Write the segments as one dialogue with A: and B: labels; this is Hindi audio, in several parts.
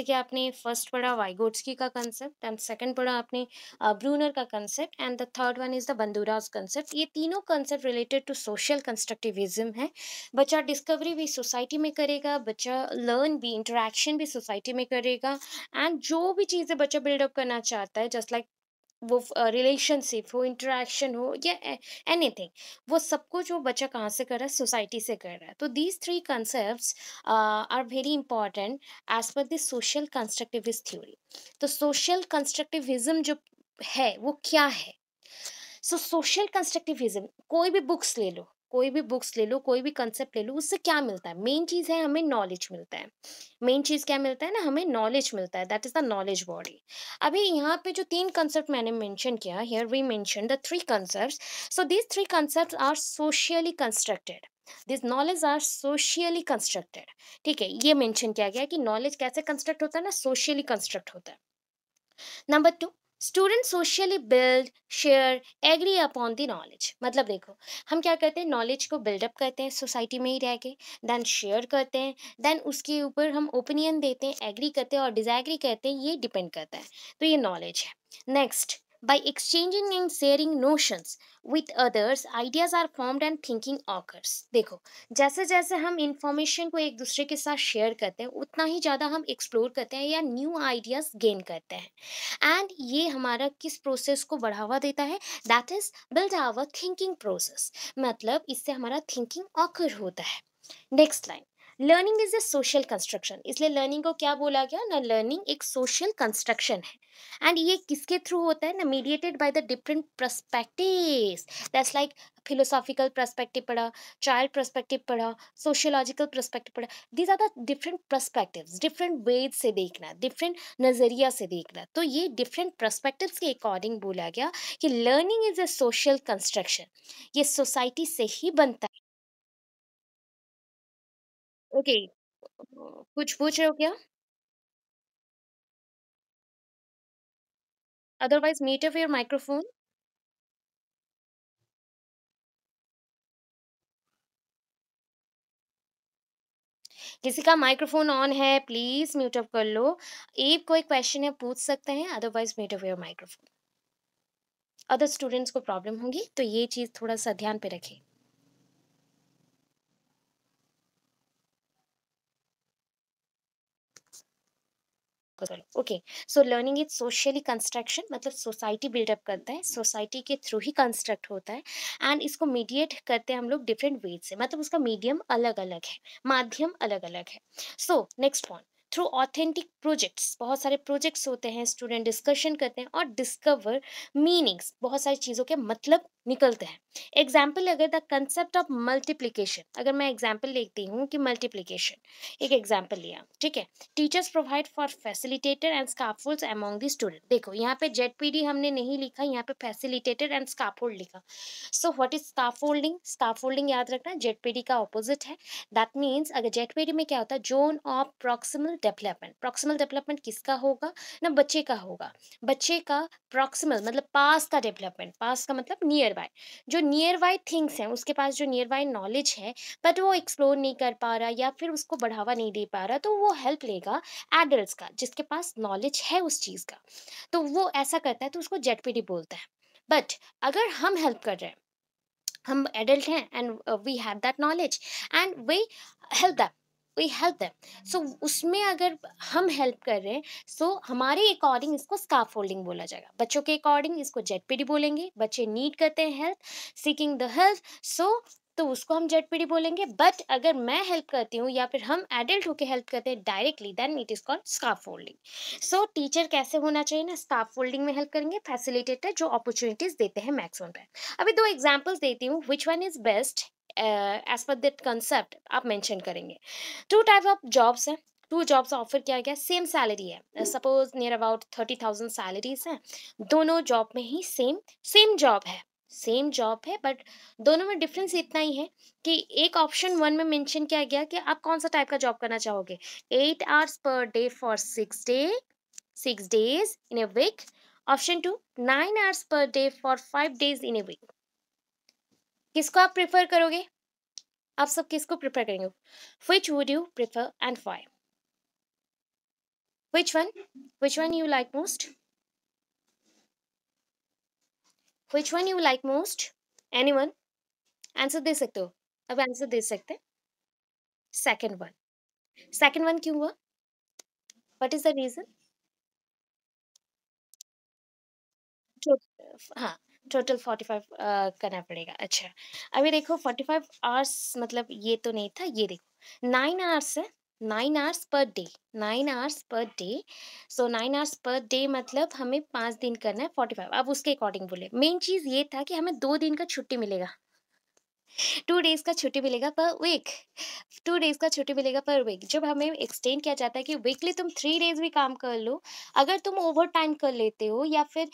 A: कि आपने फर्स्ट पढ़ा वाइगोट्स्की का कंसेप्ट, एंड सेकंड पढ़ा आपने ब्रूनर का concept, and the third one is the Bandura's concept. ये तीनों concept related to social constructivism है। बच्चा डिस्कवरी भी सोसाइटी में करेगा, बच्चा लर्न भी, इंटरेक्शन भी सोसाइटी में करेगा, एंड जो भी चीज़ें बच्चा बिल्डअप करना चाहता है, जस्ट लाइक वो रिलेशनशिप हो, इंटरेक्शन हो, या एनीथिंग, वो सब कुछ वो बच्चा कहाँ से कर रहा है, सोसाइटी से कर रहा है। तो these three concepts are very important as per this social constructivist theory. तो सोशल कंस्ट्रक्टिविज्म जो है वो क्या है? सो सोशल कंस्ट्रक्टिविज्म, कोई भी बुक्स ले लो, कोई भी बुक्स ले लो, कोई भी कंसेप्ट ले लो, उससे क्या मिलता है? मेन चीज है हमें नॉलेज मिलता है। मेन चीज क्या मिलता है ना, हमें नॉलेज मिलता है, that is the knowledge body. अभी यहाँ पे जो तीन कंसेप्ट मैंने मेंशन किया, here we mention the three concepts. So these three concepts are socially constructed, this knowledge are socially constructed. ठीक है, ये मेंशन किया गया कि नॉलेज कैसे कंस्ट्रक्ट होता है ना, सोशली कंस्ट्रक्ट होता है। Number two, student socially build, share, agree upon the knowledge. मतलब देखो, हम क्या करते हैं, नॉलेज को बिल्डअप करते हैं सोसाइटी में ही रह के, देन शेयर करते हैं, देन उसके ऊपर हम ओपिनियन देते हैं, एग्री करते हैं और डिसएग्री करते हैं, ये डिपेंड करता है। तो ये नॉलेज है। Next, by exchanging and sharing notions with others, ideas are formed and thinking occurs। देखो, जैसे जैसे हम इंफॉर्मेशन को एक दूसरे के साथ शेयर करते हैं, उतना ही ज़्यादा हम एक्सप्लोर करते हैं या न्यू आइडियाज गेन करते हैं, एंड ये हमारा किस प्रोसेस को बढ़ावा देता है? That is build our thinking process. मतलब इससे हमारा थिंकिंग ऑकर होता है। Next line, learning is a social construction. इसलिए लर्निंग को क्या बोला गया ना, लर्निंग एक सोशल कंस्ट्रक्शन है, एंड ये किसके थ्रू होता है ना, mediated by the different perspectives. That's like philosophical perspective पढ़ा, चाइल्ड पर्सपेक्टिव पढ़ा, सोशियोलॉजिकल पर्सपेक्टिव पढ़ा। These are the different perspectives, different ways से देखना, डिफरेंट नजरिया से देखना। तो ये डिफरेंट पर्सपेक्टिव्स के अकॉर्डिंग बोला गया कि learning is a social construction, ये सोसाइटी से ही बनता है। ओके, कुछ पूछ रहे हो क्या? Otherwise mute of your microphone. किसी का माइक्रोफोन ऑन है, प्लीज म्यूट ऑफ कर लो। एक कोई क्वेश्चन है पूछ सकते हैं, otherwise mute of your microphone. Other students को प्रॉब्लम होगी, तो ये चीज थोड़ा सा ध्यान पे रखें। Okay, so learning is socially construction, मतलब सोसाइटी बिल्डअप करता है, सोसाइटी के थ्रू ही कंस्ट्रक्ट होता है, एंड इसको मीडिएट करते हैं हम लोग डिफरेंट वेज से, मतलब उसका मीडियम अलग अलग है, माध्यम अलग अलग है। So next point, through authentic projects, बहुत सारे प्रोजेक्ट्स होते हैं, स्टूडेंट डिस्कशन करते हैं और डिस्कवर मीनिंग्स, बहुत सारी चीज़ों के मतलब निकलते हैं। एग्जाम्पल, अगर द कंसेप्ट ऑफ मल्टीप्लीकेशन, अगर मैं एग्जाम्पल लेती हूँ कि मल्टीप्लीकेशन, एक एग्जाम्पल लिया, ठीक है। Teachers provide for facilitator and scaffolds among the student. देखो यहाँ पे जेडपीडी हमने नहीं लिखा, यहाँ पे फैसिलिटेटर एंड स्काफोल्ड लिखा। So what is scaffolding? Scaffolding याद रखना जेडपीडी का ऑपोजिट है। दैट मीन्स अगर जेडपीडी में क्या होता है, zone of proximal development. Proximal development किसका होगा ना, बच्चे का होगा। बच्चे का प्रॉक्सिमल मतलब पास का डेवलपमेंट, पास का मतलब नियर बाय, जो नियर बाय थिंग्स हैं, उसके पास जो नियर बाय नॉलेज है, बट वो एक्सप्लोर नहीं कर पा रहा या फिर उसको बढ़ावा नहीं दे पा रहा, तो वो हेल्प लेगा एडल्ट्स का, जिसके पास नॉलेज है उस चीज़ का। तो वो ऐसा करता है, तो उसको जेडपीडी बोलता है। बट अगर हम हेल्प कर रहे हैं, हम एडल्ट हैं and we have that knowledge and we help them, we help them, so उसमें अगर हम हेल्प कर रहे हैं, सो हमारे अकॉर्डिंग इसको स्काफ फोल्डिंग बोला जाएगा। बच्चों के अकॉर्डिंग इसको जेडपीडी बोलेंगे, बच्चे नीड करते हैं हेल्प, सीकिंग द हेल्प, सो तो उसको हम जेडपीडी बोलेंगे। बट अगर मैं हेल्प करती हूँ या फिर हम एडल्ट होके हेल्प करते हैं directly, then it is called scaffolding. So teacher कैसे होना चाहिए ना, स्काफ फोल्डिंग में हेल्प करेंगे, फैसिलिटेटर जो अपॉर्चुनिटीज देते हैं मैक्सिमम टाइम। अभी दो एग्जांपल्स देती हूँ, which one is best as per that concept आप मेंशन करेंगे। टू टाइप ऑफ जॉब्स हैं, टू जॉब्स ऑफर किया गया, सेम सैलरी है, सपोज नियर अबाउट 30,000 सैलरीज हैं। दोनों जॉब में ही सेम सेम जॉब है, सेम जॉब है, बट दोनों में डिफरेंस इतना ही है कि एक ऑप्शन वन में मेंशन किया गया कि आप कौन सा टाइप का जॉब करना चाहोगे, 8 hours per day for 6 days in a week। Option two, 9 hours per day for 5 days in a week। किसको आप प्रेफर करोगे? आप सब किसको प्रेफर करेंगे? Which would you prefer and why? Which one? Which one you like most? Which one you like most? Anyone? Answer दे सकते हो? अब आंसर दे सकते हैं? Second one. सेकंड वन क्यों हुआ? What is the reason? हाँ, टोटल 45 करना पड़ेगा। अच्छा, अभी देखो 45 आवर्स मतलब ये तो नहीं था, ये देखो 9 आवर्स है, 9 hours per day, 9 hours per day. So 9 hours per day मतलब हमें 5 दिन करना है 45। अब उसके अकॉर्डिंग बोले, मेन चीज़ ये था कि हमें 2 दिन का छुट्टी मिलेगा। 2 डेज़ का छुट्टी मिलेगा पर वीक, 2 डेज़ का छुट्टी मिलेगा पर वीक। जब हमें एक्सटेंड किया जाता है कि वीकली तुम 3 डेज़ भी काम कर लो, अगर तुम ओवरटाइम कर लेते हो या फिर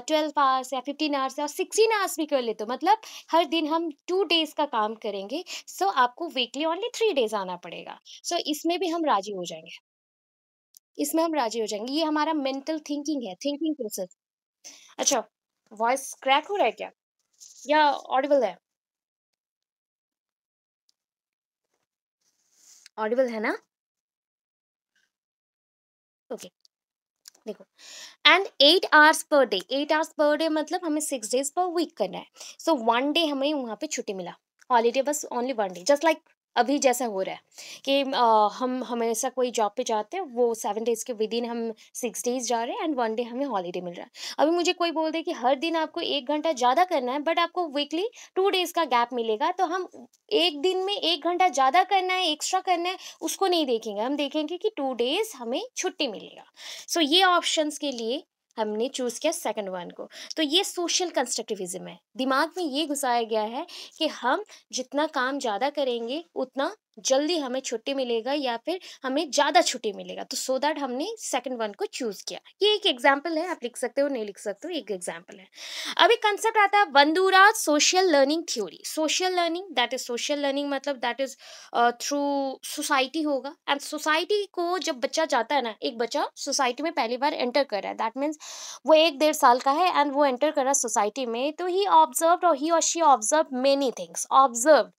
A: 12 आवर्स या 15 आवर्स या 16 आवर्स भी कर लेते हो, मतलब हर दिन हम 2 डेज़ का काम करेंगे, सो आपको वीकली ओनली 3 डेज़ आना पड़ेगा। सो इसमें भी हम राज़ी हो जाएँगे, इसमें हम राज़ी हो जाएँगे। ये हमारा मेंटल थिंकिंग है, थिंकिंग प्रोसेस। अच्छा, वॉइस क्रैक हो रहा है क्या? या ऑडिबल है? ऑडिबल है ना? ओके, देखो, and 8 hours per day, 8 hours per day मतलब हमें 6 डेज पर वीक करना है। सो 1 डे हमें वहाँ पे छुट्टी मिला, हॉलीडे, बस ओनली 1 डे, जस्ट लाइक अभी जैसा हो रहा है कि हम हमेशा कोई जॉब पे जाते हैं, वो 7 डेज के विद इन हम 6 डेज जा रहे हैं एंड 1 डे हमें हॉलीडे मिल रहा है। अभी मुझे कोई बोल दे कि हर दिन आपको 1 घंटा ज़्यादा करना है बट आपको वीकली 2 डेज का गैप मिलेगा, तो हम एक दिन में 1 घंटा ज़्यादा करना है, एक्स्ट्रा करना है, उसको नहीं देखेंगे, हम देखेंगे कि 2 डेज हमें छुट्टी मिलेगा। सो ये ऑप्शंस के लिए हमने चूज किया सेकंड वन को। तो ये सोशल कंस्ट्रक्टिविज्म है, दिमाग में ये घुसाया गया है कि हम जितना काम ज्यादा करेंगे उतना जल्दी हमें छुट्टी मिलेगा या फिर हमें ज्यादा छुट्टी मिलेगा, तो सो दैट हमने सेकंड वन को चूज किया। ये एक एग्जाम्पल है, आप लिख सकते हो नहीं लिख सकते हो, एक एग्जाम्पल है। अभी कंसेप्ट आता है Bandura's social learning theory. Social learning, that is social learning मतलब दैट इज थ्रू सोसाइटी होगा, एंड सोसाइटी को जब बच्चा जाता है ना, एक बच्चा सोसाइटी में पहली बार एंटर कर रहा है, दैट मीन्स वो 1 डेढ़ साल का है एंड वो एंटर कर रहा है सोसाइटी में, तो ही ऑब्जर्व और ही और she observe many things. Observe,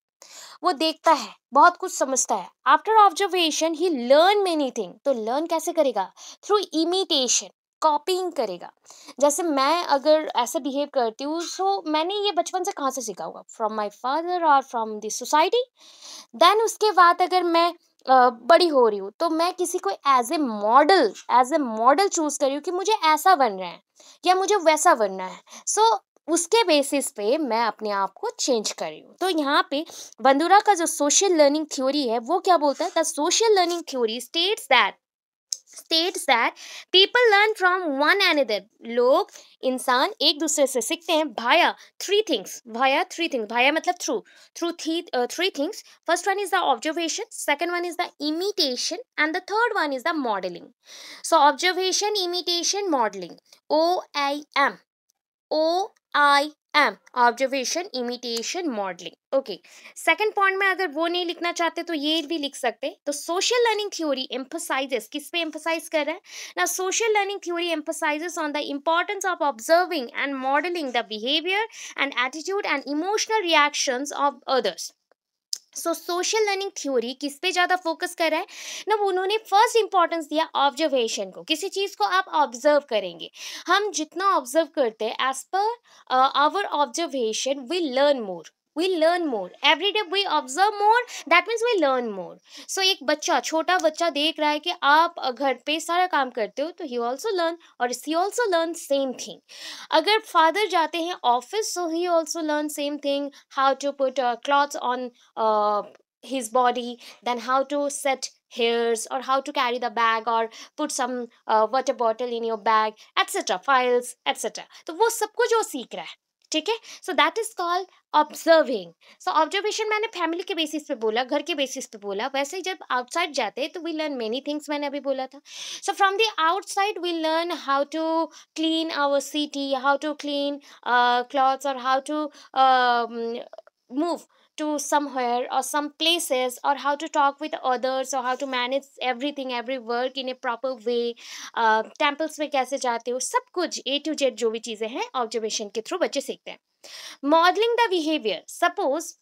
A: वो देखता है, बहुत कुछ समझता है। आफ्टर ऑब्जर्वेशन ही लर्न मेनी थिंग। तो लर्न कैसे करेगा? थ्रू इमिटेशन, कॉपिंग करेगा। जैसे मैं अगर ऐसे बिहेव करती हूँ, सो मैंने ये बचपन से कहाँ से सीखा होगा? फ्रॉम माई फादर और फ्रॉम द सोसाइटी। देन उसके बाद अगर मैं बड़ी हो रही हूँ, तो मैं किसी को एज ए मॉडल चूज कर रही हूँ कि मुझे ऐसा बनना है या मुझे वैसा बनना है। सो उसके बेसिस पे मैं अपने आप को चेंज कर रही हूँ। तो यहाँ पे बंदूरा का जो सोशल लर्निंग थ्योरी है वो क्या बोलता है? The social learning theory states that people learn from one another. लोग, इंसान एक दूसरे से सीखते हैं भाया मतलब through three things. First one is the observation, second one is the imitation and the third one is the modelling. So observation, imitation, modelling, OIM, OIM, observation, imitation, modelling. Okay, second point में अगर वो नहीं लिखना चाहते तो ये भी लिख सकते। तो सोशल लर्निंग थ्योरी एम्फसाइजेस, किस पे एम्फसाइज कर रहा है ना? Social learning theory emphasises on the importance of observing and modelling the behaviour and attitude and emotional reactions of others. So social learning theory किस पे ज्यादा फोकस कर रहा है ना? वो उन्होंने फर्स्ट इंपॉर्टेंस दिया ऑब्जर्वेशन को। किसी चीज को आप ऑब्जर्व करेंगे, हम जितना ऑब्जर्व करते हैं, as per our observation we learn more every day, we observe more, that means we learn more. So एक बच्चा, छोटा बच्चा देख रहा है कि आप घर पे सारा काम करते हो, तो ही ऑल्सो लर्न और she also learn same thing. अगर फादर जाते हैं office, so he also learn same thing, how to put clothes on his body, then how to set hairs or how to carry the bag or put some water bottle in your bag, etc., files, etc. तो वो सब कुछ वो सीख रहा है, ठीक है? So that is called observing. So observation मैंने फैमिली के बेसिस पे बोला, घर के बेसिस पे बोला, वैसे ही जब आउटसाइड जाते हैं तो वी लर्न मेनी थिंग्स, मैंने अभी बोला था। So from the outside we learn how to clean our city, how to clean clothes, or how to move to somewhere or some places, or how to talk with others, or how to manage everything, every work in a proper way। Temples में कैसे जाते हो, सब कुछ A to Z जो भी चीज़ें हैं ऑब्जर्वेशन के थ्रू बच्चे सीखते हैं। मॉडलिंग द बिहेवियर, सपोज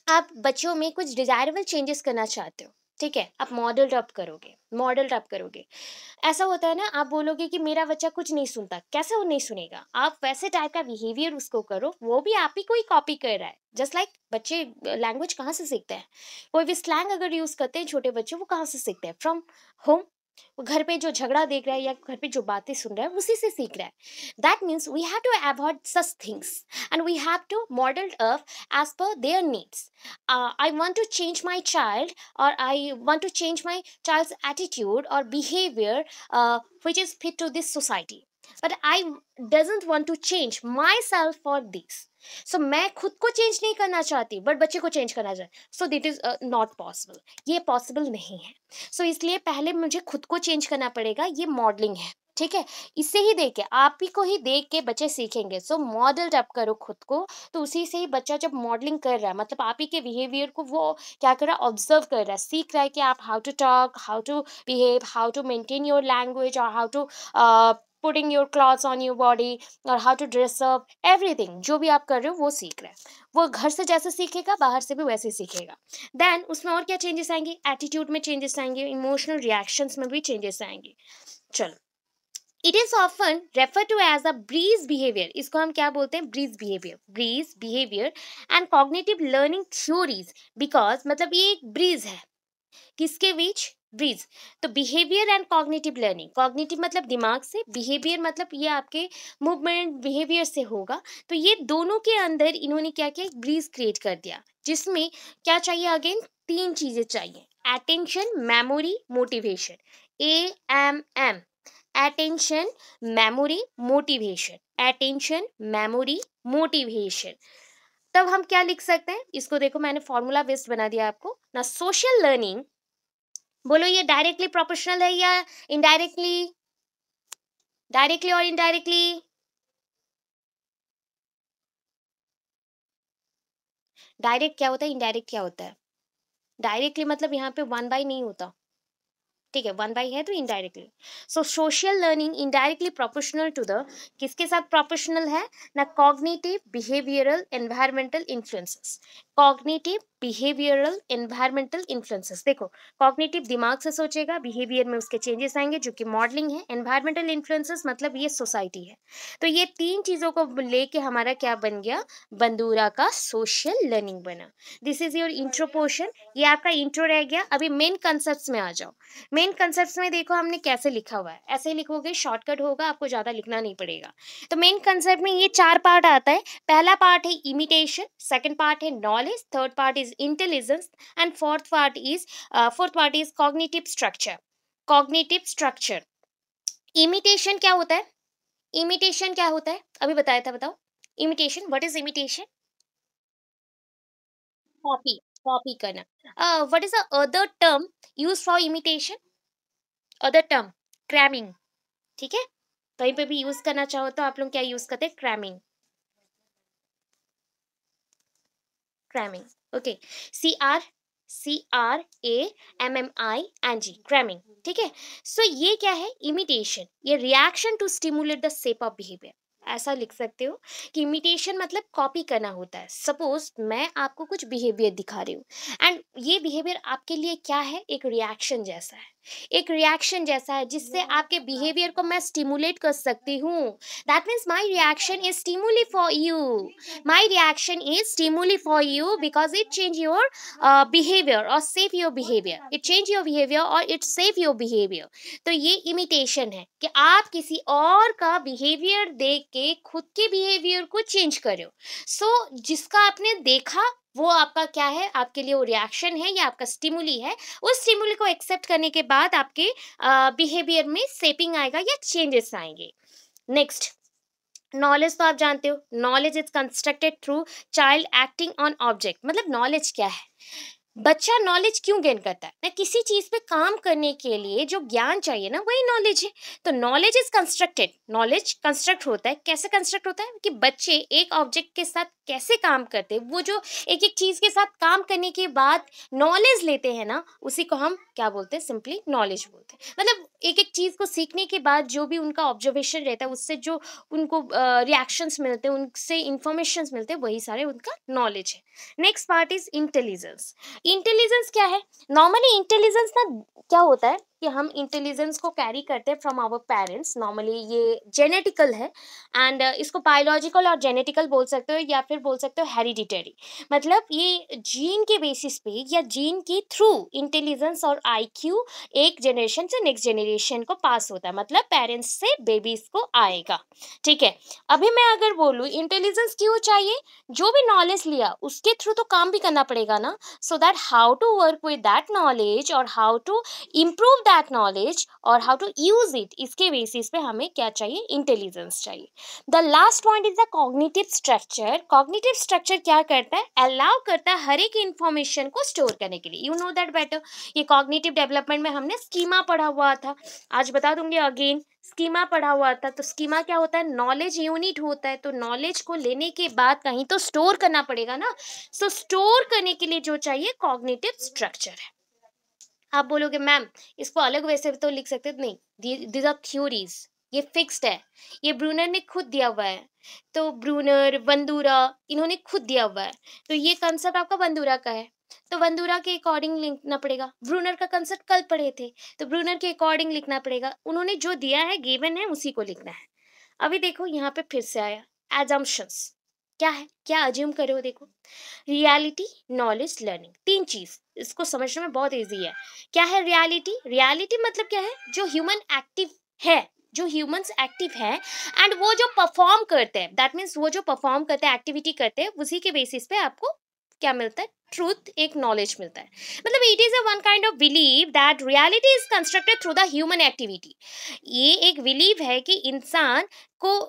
A: आप बच्चों में कुछ डिजायरेबल चेंजेस करना चाहते हो, ठीक है, आप मॉडल अप करोगे। ऐसा होता है ना, आप बोलोगे कि मेरा बच्चा कुछ नहीं सुनता, कैसे वो नहीं सुनेगा? आप वैसे टाइप का बिहेवियर उसको करो, वो भी आप ही को ही कॉपी कर रहा है। जस्ट लाइक बच्चे लैंग्वेज कहाँ से सीखते हैं? कोई भी स्लैंग अगर यूज करते हैं छोटे बच्चे, वो कहाँ से सीखते हैं? From home. वो घर पे जो झगड़ा देख रहा है या घर पे जो बातें सुन रहा है, उसी से सीख रहा है। That means we have to avoid such things and we have to model up as per their needs. I want to change my child, or I want to change my child's attitude or behavior, which is fit to this society, but I doesn't want to change myself for this. So मैं खुद को चेंज नहीं करना चाहती, बट बच्चे को चेंज करना चाहती, सो दिट इज नॉट पॉसिबल। ये पॉसिबल नहीं है। सो इसलिए पहले मुझे खुद को चेंज करना पड़ेगा, ये मॉडलिंग है। ठीक है, इससे ही देख के, आप ही को ही देख के बच्चे सीखेंगे। सो मॉडल अप करो खुद को। तो उसी से ही बच्चा जब मॉडलिंग कर रहा है, मतलब आप ही के बिहेवियर को वो क्या कर रहा है, ऑब्जर्व कर रहा है, सीख रहा है कि आप how to talk, how to behave, how to maintain your language, और how to putting your clothes on your body, और how to dress up, everything जो भी आप कर रहे हो वो सीख रहा है। वो घर से जैसे सीखेगा, बाहर से भी वैसे ही सीखेगा। देन उसमें और क्या चेंजेस आएंगे? एटीट्यूड में चेंजेस आएंगे, इमोशनल रिएक्शंस में भी चेंजेस आएंगे। चलो, it is often refer to as a bridge behaviour. इसको हम क्या बोलते हैं? Bridge behaviour and cognitive learning theories. Because मतलब ये एक ब्रीज है, किसके बीच? ब्रीज। तो behaviour and cognitive learning, cognitive मतलब दिमाग से, बिहेवियर मतलब ये आपके मूवमेंट बिहेवियर से होगा। तो ये दोनों के अंदर इन्होंने क्या किया? एक ब्रीज क्रिएट कर दिया, जिसमें क्या चाहिए? अगेन तीन चीजें चाहिए: attention, memory, motivation. AMM, attention, memory, motivation, attention, memory, motivation। तब हम क्या लिख सकते हैं? इसको देखो, मैंने फॉर्मूला बेस्ड बना दिया आपको ना। सोशल लर्निंग, बोलो ये डायरेक्टली प्रोपोर्शनल है या इनडायरेक्टली? डायरेक्टली और इनडायरेक्टली? डायरेक्ट क्या होता है, इनडायरेक्ट क्या होता है? डायरेक्टली मतलब यहाँ पे 1/, नहीं होता। ठीक है, 1/, है तो indirectly. So social learning indirectly proportional to the, किसके साथ प्रोपोर्शनल है ना? Cognitive behavioural environmental influences. Cognitive behavioural environmental influences. देखो, कॉग्निटिव दिमाग से सोचेगा, बिहेवियर में उसके चेंजेस आएंगे जो कि मॉडलिंग है, एनवायरमेंटल इन्फ्लुएंसेस मतलब ये सोसाइटी है। तो ये तीन चीजों को लेके हमारा क्या बन गया? बंदूरा का सोशल लर्निंग बना। This is your intro portion. ये आपका इंट्रो रह गया। अभी मेन कंसेप्ट में आ जाओ। मेन कंसेप्ट में देखो हमने कैसे लिखा हुआ है, ऐसे ही लिखोगे, शॉर्टकट होगा, आपको ज्यादा लिखना नहीं पड़ेगा। तो मेन कंसेप्ट में ये 4 पार्ट आता है। पहला पार्ट है इमिटेशन, सेकंड पार्ट है knowledge, third part is intelligence, and fourth part is cognitive structure. Cognitive structure. Imitation क्या होता है? इमिटेशन क्या होता है अभी बताया था, बताओ। Imitation, what is imitation? Copy. Copy करना। What is the other term use for imitation? Other term, cramming. ठीक है, कहीं पे भी यूज करना चाहो तो आप लोग क्या यूज करते हैं? Cramming. Cramming, okay. CRAMMING, cramming. ठीक है। सो ये क्या है? इमिटेशन, ये reaction to stimulate the shape of behaviour. ऐसा लिख सकते हो कि इमिटेशन मतलब कॉपी करना होता है। सपोज मैं आपको कुछ बिहेवियर दिखा रही हूँ, एंड ये बिहेवियर आपके लिए क्या है? एक रिएक्शन जैसा है। एक रिएक्शन जैसा है जिससे आपके बिहेवियर को मैं स्टिमुलेट कर सकती हूँ। That means my reaction is stimuli for you. My reaction is stimuli for you because it change your behavior or save your behavior. It change your behavior or it save your behavior. तो ये इमिटेशन है कि आप किसी और का बिहेवियर देख के खुद के बिहेवियर को चेंज कर रहे हो। सो जिसका आपने देखा वो आपका क्या है? आपके लिए वो रिएक्शन है या आपका स्टिमुली है। उस स्टिमुली को एक्सेप्ट करने के बाद आपके बिहेवियर में शेपिंग आएगा या चेंजेस आएंगे। नेक्स्ट, नॉलेज तो आप जानते हो, knowledge is constructed through child acting on object. मतलब नॉलेज क्या है? बच्चा नॉलेज क्यों गेन करता है ना? किसी चीज पे काम करने के लिए जो ज्ञान चाहिए ना, वही नॉलेज है। तो knowledge is constructed, knowledge construct होता है। कैसे कंस्ट्रक्ट होता है? कि बच्चे एक ऑब्जेक्ट के साथ कैसे काम करते हैं, वो जो एक एक चीज के साथ काम करने के बाद नॉलेज लेते हैं ना, उसी को हम क्या बोलते हैं? सिंपली नॉलेज बोलते हैं। मतलब एक एक चीज को सीखने के बाद जो भी उनका ऑब्जर्वेशन रहता है, उससे जो उनको रिएक्शंस मिलते हैं, उनसे इंफॉर्मेशन मिलते हैं, वही सारे उनका नॉलेज है। Next part is intelligence. Intelligence क्या है? नॉर्मली इंटेलिजेंस ना क्या होता है कि हम इंटेलिजेंस को कैरी करते हैं फ्रॉम आवर पेरेंट्स, नॉर्मली ये जेनेटिकल है एंड इसको बायोलॉजिकल और जेनेटिकल बोल सकते हो या फिर बोल सकते हो हेरिडिटरी। मतलब ये जीन के बेसिस पे या जीन के थ्रू इंटेलिजेंस और आईक्यू एक जनरेशन से नेक्स्ट जनरेशन को पास होता है, मतलब पेरेंट्स से बेबीज को आएगा। ठीक है, अभी मैं अगर बोलूँ इंटेलिजेंस क्यों चाहिए, जो भी नॉलेज लिया उसके थ्रू तो काम भी करना पड़ेगा ना, so that how to work with that knowledge और how to improve that knowledge और how to use it, इसके बेसिस पे हमें क्या चाहिए, इंटेलिजेंस चाहिए। The last point is the cognitive structure. Cognitive structure क्या करता है, अलाउ करता है हर एक इंफॉर्मेशन को स्टोर करने के लिए, यू नो दैट बेटर। ये कॉग्निटिव डेवलपमेंट में हमने स्कीमा पढ़ा हुआ था, आज बता दूंगी अगेन। स्कीमा पढ़ा हुआ था, तो स्कीमा क्या होता है, नॉलेज यूनिट होता है, तो नॉलेज को लेने के बाद कहीं तो स्टोर करना पड़ेगा ना, सो स्टोर करने के लिए जो चाहिए कॉग्निटिव स्ट्रक्चर है। आप बोलोगे मैम इसको अलग वैसे तो लिख सकते, नहीं, दीज आर थ्योरीज, ये फिक्स्ड है, ये ब्रूनर ने खुद दिया हुआ है। तो ब्रूनर, बंदूरा, इन्होंने खुद दिया हुआ है, तो ये कंसेप्ट आपका बंदूरा का है, तो बंदूरा के अकॉर्डिंग लिखना पड़ेगा। ब्रूनर का कंसेप्ट कल पढ़े थे, तो ब्रूनर के अकॉर्डिंग लिखना पड़ेगा, उन्होंने जो दिया है गिवन है उसी को लिखना है। अभी देखो यहाँ पे फिर से आया एजम्पशंस, क्या है, क्या अज्यूम करे हो, देखो रियलिटी, नॉलेज, लर्निंग, तीन चीज, इसको समझने में बहुत इजी है। क्या है रियलिटी? रियलिटी मतलब क्या है, जो ह्यूमन एक्टिव है, जो ह्यूमंस एक्टिव है एंड वो जो परफॉर्म करते हैं, दैट मीन्स वो जो परफॉर्म करते हैं, एक्टिविटी करते हैं, उसी के बेसिस पे आपको क्या मिलता है, ट्रूथ, एक नॉलेज मिलता है। मतलब it is a one kind of believe that reality is constructed through the human activity. ये एक बिलीव है कि इंसान को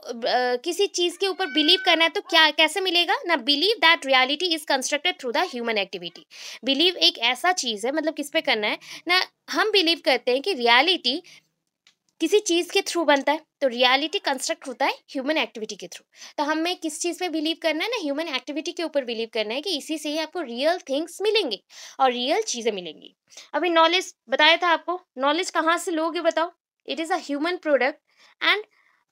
A: किसी चीज के ऊपर बिलीव करना है, तो क्या कैसे मिलेगा ना, believe that reality is constructed through the human activity. Believe एक ऐसा चीज है, मतलब किस पे करना है ना, हम बिलीव करते हैं कि रियलिटी किसी चीज के थ्रू बनता है, तो रियलिटी कंस्ट्रक्ट होता है ह्यूमन एक्टिविटी के थ्रू। तो हमें किस चीज पे बिलीव करना है ना, ह्यूमन एक्टिविटी के ऊपर बिलीव करना है कि इसी से ही आपको रियल थिंग्स मिलेंगे और रियल चीजें मिलेंगी। अभी नॉलेज बताया था आपको, नॉलेज कहाँ से लोगे बताओ, it is a human product and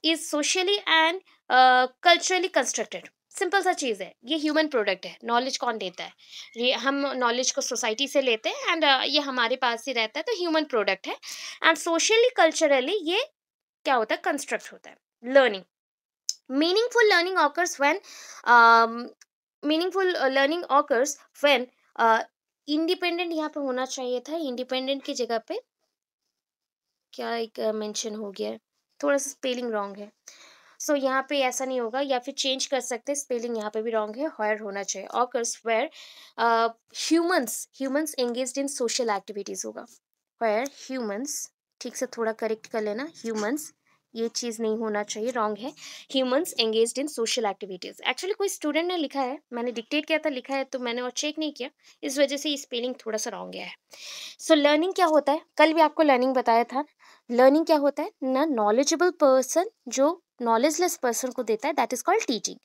A: is socially and culturally constructed. Simple सा चीज है, ये ह्यूमन प्रोडक्ट है। नॉलेज कौन देता है, ये हम नॉलेज को सोसाइटी से लेते हैं एंड ये हमारे पास ही रहता है, तो ह्यूमन प्रोडक्ट है। एंड सोशली कल्चरली ये क्या होता है, कंस्ट्रक्ट होता है। Learning, meaningful learning occurs when meaningful learning occurs when independent, यहाँ पे होना चाहिए था इंडिपेंडेंट की जगह पे क्या एक मेंशन हो गया है, थोड़ा सा स्पेलिंग रॉन्ग है, सो यहाँ पे ऐसा नहीं होगा, या फिर चेंज कर सकते हैं, स्पेलिंग यहाँ पे भी रॉन्ग है, वेयर होना चाहिए, occurs where humans humans engaged in social activities होगा, वेयर ह्यूमंस, ठीक से थोड़ा करेक्ट कर लेना, ह्यूमंस, ये चीज़ नहीं होना चाहिए, रॉन्ग है, humans engaged in social activities. Actually कोई स्टूडेंट ने लिखा है, मैंने डिक्टेट किया था, लिखा है, तो मैंने और चेक नहीं किया, इस वजह से ये स्पेलिंग थोड़ा सा रॉन्ग गया है। सो लर्निंग क्या होता है, कल भी आपको लर्निंग बताया था, लर्निंग क्या होता है ना, नॉलेजेबल पर्सन जो नॉलेजलेस पर्सन को देता है, that is called teaching,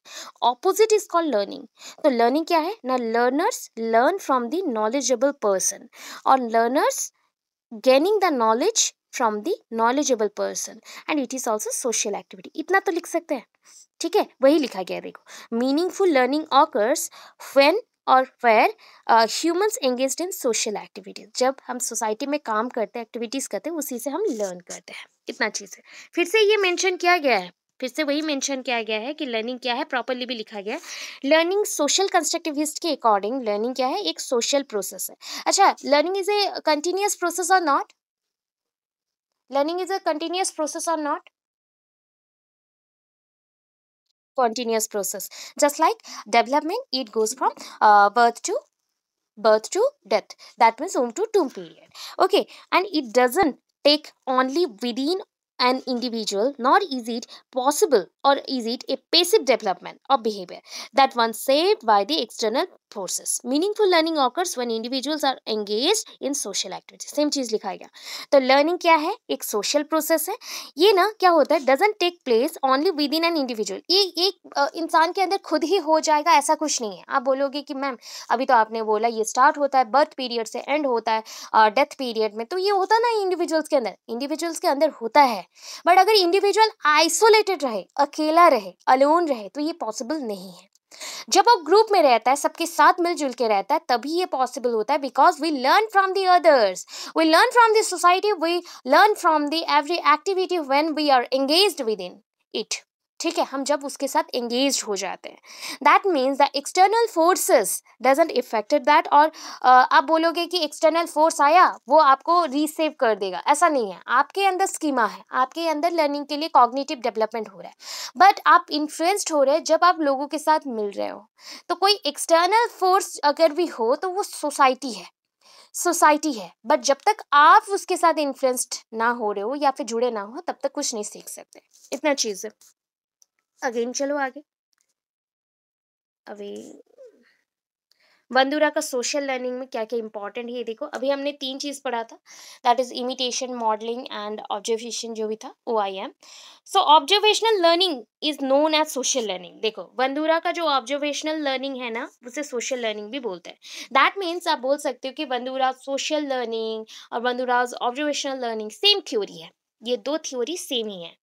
A: opposite is called learning. तो लर्निंग क्या है ना, learners learn from the knowledgeable person और learners gaining the knowledge from the knowledgeable person and it is also social activity. इतना तो लिख सकते हैं, ठीक है, वही लिखा गया है, देखो मीनिंगफुल लर्निंग ऑकर्स व्हेन और where humans engaged in social activities. जब हम सोसाइटी में काम करते हैं, एक्टिविटीज करते हैं, उसी से हम लर्न करते हैं, इतना चीज़ है। फिर से ये मेंशन किया गया है, फिर से वही मेंशन किया गया है कि लर्निंग क्या है, प्रॉपरली भी लिखा गया है। लर्निंग सोशल कंस्ट्रक्टिविस्ट के अकॉर्डिंग लर्निंग क्या है, एक सोशल प्रोसेस है। अच्छा, learning is a continuous process और not, learning is a continuous process और not, continuous process, just like development, it goes from birth to death, that means womb to tomb period, okay, and it doesn't take only within an individual, nor is it possible or is it a passive development of behavior that one saved by the external forces. Meaningful learning occurs when individuals are engaged in social activities, same चीज लिखा गया। तो लर्निंग क्या है, एक सोशल प्रोसेस है। ये ना क्या होता है, doesn't take place only within an individual, ये एक इंसान के अंदर खुद ही हो जाएगा ऐसा कुछ नहीं है। आप बोलोगे कि मैम अभी तो आपने बोला ये स्टार्ट होता है बर्थ पीरियड से, एंड होता है डेथ पीरियड में, तो ये होता ना इंडिविजुअल्स के अंदर, इंडिविजुअल्स के अंदर होता है, बट अगर इंडिविजुअल आइसोलेटेड रहे, अकेला रहे, अलोन रहे, तो ये पॉसिबल नहीं है। जब वो ग्रुप में रहता है, सबके साथ मिलजुल के रहता है, तभी ये पॉसिबल होता है, because we learn from the others, we learn from the society, we learn from the every activity when we are engaged within it. ठीक है, हम जब उसके साथ एंगेज हो जाते हैं, that means the external forces doesn't affected that. और आप बोलोगे कि एक्सटर्नल फोर्स आया वो आपको रीसेव कर देगा, ऐसा नहीं है। आपके अंदर स्कीमा है, आपके अंदर लर्निंग के लिए कॉग्निटिव डेवलपमेंट हो रहा है, बट आप इन्फ्लुएंस्ड हो रहे हैं जब आप लोगों के साथ मिल रहे हो। तो कोई एक्सटर्नल फोर्स अगर भी हो तो वो सोसाइटी है, सोसाइटी है, बट जब तक आप उसके साथ इन्फ्लुएंस्ड ना हो रहे हो या फिर जुड़े ना हो, तब तक कुछ नहीं सीख सकते। इतना चीज है। अगेन चलो आगे। अभी बंदूरा का सोशल लर्निंग में क्या क्या इंपॉर्टेंट है ये देखो। अभी हमने 3 चीज पढ़ा था, that is imitation, modelling and observation, जो भी था OIM। So observational learning is known as social learning. देखो बंदूरा का जो ऑब्जर्वेशनल लर्निंग है ना, उसे सोशल लर्निंग भी बोलते हैं। दैट मीन्स आप बोल सकते हो कि बंदूरा सोशल लर्निंग और बंदूरा ऑब्जर्वेशनल लर्निंग सेम थ्योरी है, ये दो थ्योरी सेम ही है।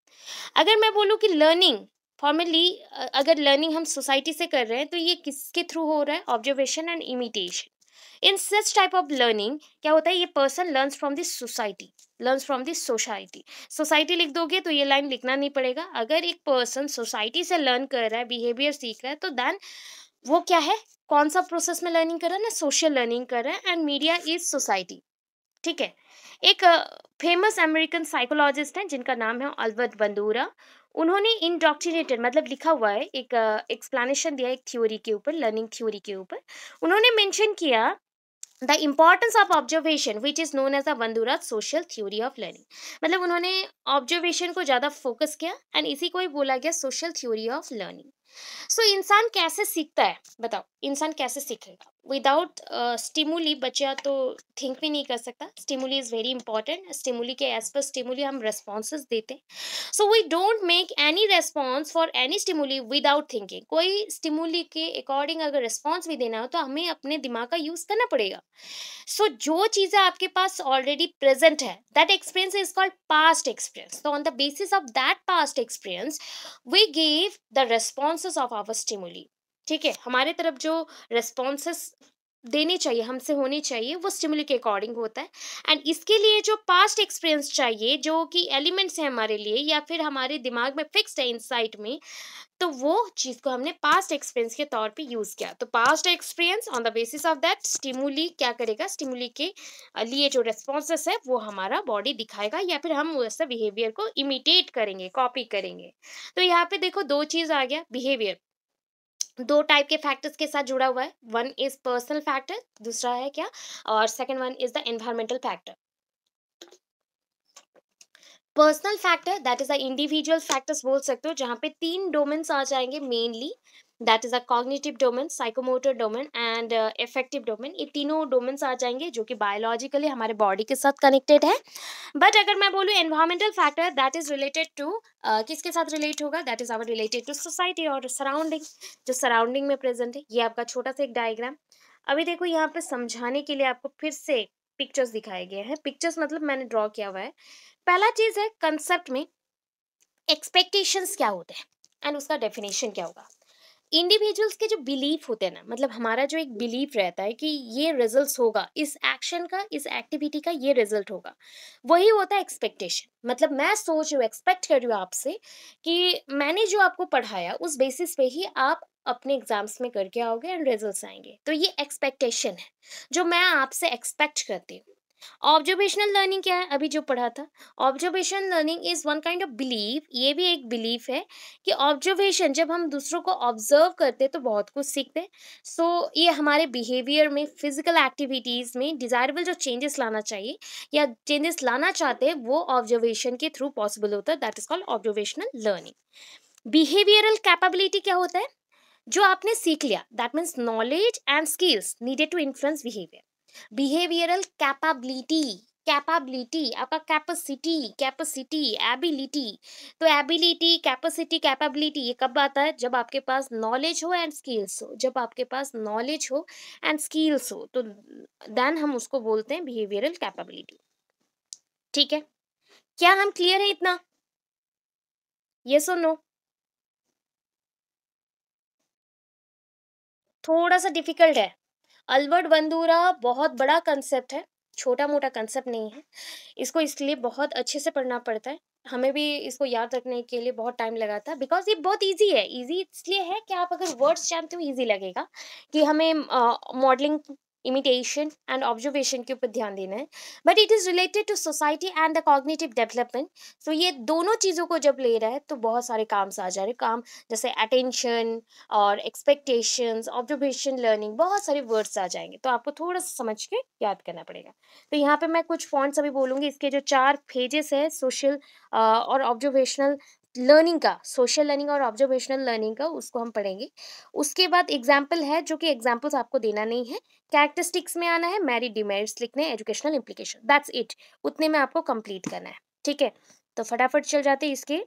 A: अगर मैं बोलूँ कि लर्निंग फॉर्मली, अगर लर्निंग हम सोसाइटी से कर रहे हैं तो ये किसके थ्रू हो रहा है? Observation and imitation. In such type of learning क्या होता है, ये person learns from this society, learns from this society. Society लिख दोगे तो ये लाइन लिखना नहीं पड़ेगा। अगर एक पर्सन सोसाइटी से लर्न कर रहा है, बिहेवियर सीख रहा है, तो देन वो क्या है, कौन सा प्रोसेस में लर्निंग कर रहा है ना, सोशल लर्निंग कर रहा है। And media is society. ठीक है। एक फेमस अमेरिकन साइकोलॉजिस्ट हैं जिनका नाम है अल्बर्ट बंदूरा। उन्होंने इंडोक्ट्रिनेटेड मतलब लिखा हुआ है, एक एक्सप्लेनेशन दिया एक थ्योरी के ऊपर, लर्निंग थ्योरी के ऊपर। उन्होंने मेंशन किया the importance of observation which is known as the Bandura social theory of learning. मतलब उन्होंने ऑब्जर्वेशन को ज़्यादा फोकस किया एंड इसी को ही बोला गया सोशल थ्योरी ऑफ लर्निंग। सो इंसान कैसे सीखता है बताओ, इंसान कैसे सीखेगा? विदाउट स्टिमुली बच्चा तो थिंक भी नहीं कर सकता। Stimuli is very important. Stimuli के एज पर स्टिमुली हम रेस्पॉन्सेज देते हैं। So we don't make any response for any stimuli without thinking. कोई स्टिमुली के अकॉर्डिंग अगर रेस्पॉन्स भी देना हो तो हमें अपने दिमाग का यूज करना पड़ेगा। सो जो चीजें आपके पास ऑलरेडी प्रेजेंट है, that experience is called past experience. तो on the basis of that past experience we give the responses of our stimuli. ठीक है, हमारे तरफ जो रेस्पॉन्सेस देने चाहिए, हमसे होनी चाहिए, वो स्टिमुली के अकॉर्डिंग होता है। एंड इसके लिए जो पास्ट एक्सपीरियंस चाहिए, जो कि एलिमेंट्स हैं हमारे लिए या फिर हमारे दिमाग में फिक्स्ड है इनसाइट में, तो वो चीज को हमने पास्ट एक्सपीरियंस के तौर पे यूज किया। तो past experience on the basis of that stimuli क्या करेगा, स्टिमुली के लिए जो रेस्पॉन्सेस है वो हमारा बॉडी दिखाएगा या फिर हम वैसे बिहेवियर को इमिटेट करेंगे, कॉपी करेंगे। तो यहाँ पे देखो दो चीज आ गया, बिहेवियर दो टाइप के फैक्टर्स के साथ जुड़ा हुआ है। वन इज पर्सनल फैक्टर, दूसरा है क्या, और second one is the environmental factor. Personal factor that is the individual factors बोल सकते हो, जहाँ पे 3 डोमेन्स आ जाएंगे mainly. That is a cognitive domain, psychomotor domain and affective domain. ये तीनों डोमेन्स आ जाएंगे जो कि बायोलॉजिकली हमारे बॉडी के साथ कनेक्टेड है। बट अगर मैं बोलूँ environmental factor, that is related to किसके साथ रिलेट होगा, that is our related to society और सराउंडिंग, जो सराउंडिंग में प्रेजेंट है। ये आपका छोटा सा एक डायग्राम। अभी देखो यहाँ पे समझाने के लिए आपको फिर से पिक्चर्स दिखाए गए हैं। पिक्चर्स मतलब मैंने ड्रॉ किया हुआ है। पहला चीज है कंसेप्ट में एक्सपेक्टेशंस क्या होते हैं एंड उसका डेफिनेशन क्या होगा। इंडिविजुअल्स के जो बिलीफ होते हैं ना, मतलब हमारा जो एक बिलीफ रहता है कि ये रिजल्ट्स होगा, इस एक्शन का, इस एक्टिविटी का ये रिजल्ट होगा, वही होता है एक्सपेक्टेशन। मतलब मैं सोच रही हूँ, एक्सपेक्ट कर रही हूँ आपसे कि मैंने जो आपको पढ़ाया उस बेसिस पे ही आप अपने एग्जाम्स में करके आओगे एंड रिजल्ट्स आएंगे। तो ये एक्सपेक्टेशन है जो मैं आपसे एक्सपेक्ट करती हूँ। ऑब्जर्वेशनल लर्निंग क्या है, अभी जो पढ़ा था, observation learning is one kind of belief. ये भी एक बिलीफ है कि ऑब्जर्वेशन, जब हम दूसरों को ऑब्जर्व करते हैं तो बहुत कुछ सीखते हैं। सो ये हमारे बिहेवियर में, फिजिकल एक्टिविटीज में डिजायरेबल जो चेंजेस लाना चाहिए या चेंजेस लाना चाहते हैं, वो ऑब्जर्वेशन के थ्रू पॉसिबल होता है। That is called observational learning. Behavioural capability क्या होता है, जो आपने सीख लिया, that means knowledge and skills needed to influence behaviour. Behavioural capability, capability आपका कैपेसिटी, कैपेसिटी एबिलिटी। तो एबिलिटी, कैपेसिटी, कैपेबिलिटी ये कब आता है, जब आपके पास नॉलेज हो एंड स्किल्स हो। जब आपके पास नॉलेज हो एंड स्किल्स हो तो देन हम उसको बोलते हैं बिहेवियरल कैपेबिलिटी। ठीक है, क्या हम क्लियर है इतना? यस और नो? थोड़ा सा डिफिकल्ट है। अल्बर्ट बंदूरा बहुत बड़ा कंसेप्ट है, छोटा मोटा कंसेप्ट नहीं है। इसको इसलिए बहुत अच्छे से पढ़ना पड़ता है। हमें भी इसको याद रखने के लिए बहुत टाइम लगा था, बिकॉज ये बहुत इजी है। इजी इसलिए है कि आप अगर वर्ड्स जानते हो इजी लगेगा कि हमें मॉडलिंग, इमिटेशन एंड ऑब्जर्वेशन के ऊपर ध्यान देना है। But it is related to society and the cognitive development. So ये दोनों चीज़ों को जब ले रहा है तो बहुत सारे काम आ जा रहे हैं। काम जैसे अटेंशन और एक्सपेक्टेशंस, ऑब्जर्वेशन, लर्निंग, बहुत सारे वर्ड्स आ जाएंगे, तो आपको थोड़ा सा समझ के याद करना पड़ेगा। तो यहाँ पे मैं कुछ पॉइंट्स अभी बोलूँगी। इसके जो 4 फेजेस है, सोशल और ऑब्जर्वेशनल लर्निंग का, सोशल लर्निंग और ऑब्जर्वेशनल लर्निंग का, उसको हम पढ़ेंगे। उसके बाद एग्जाम्पल है, जो कि एग्जाम्पल्स आपको देना नहीं है। कैरेक्टरिस्टिक्स में आना है, मेरिट डिमेरिट्स लिखने हैं, एजुकेशनल इम्प्लीकेशन, दैट्स इट। उतने में आपको कंप्लीट करना है, ठीक है। तो फटाफट चल जाते हैं इसके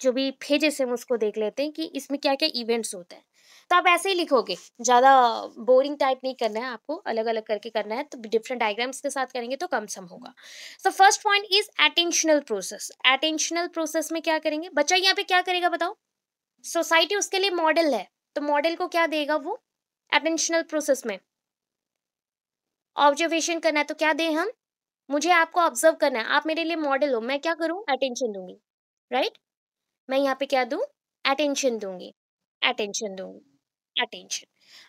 A: जो भी पेजेस हैं, हम उसको देख लेते हैं कि इसमें क्या क्या इवेंट्स होते हैं। तो आप ऐसे ही लिखोगे, ज़्यादा बोरिंग टाइप नहीं करना है आपको, अलग अलग करके करना है। तो डिफरेंट डायग्राम्स के साथ करेंगे तो कम सम होगा। So first point is attentional process. Attentional process में क्या करेंगे बच्चा, यहाँ पे क्या करेगा बताओ। सोसाइटी उसके लिए मॉडल है, तो मॉडल को क्या देगा वो अटेंशनल प्रोसेस में। ऑब्जर्वेशन करना है तो क्या दें हम, मुझे आपको ऑब्जर्व करना है, आप मेरे लिए मॉडल हो, मैं क्या करूँ, अटेंशन दूंगी, राइट। मैं यहाँ पे क्या दूं, अटेंशन दूंगी, अटेंशन दूंगी, अटेंशन।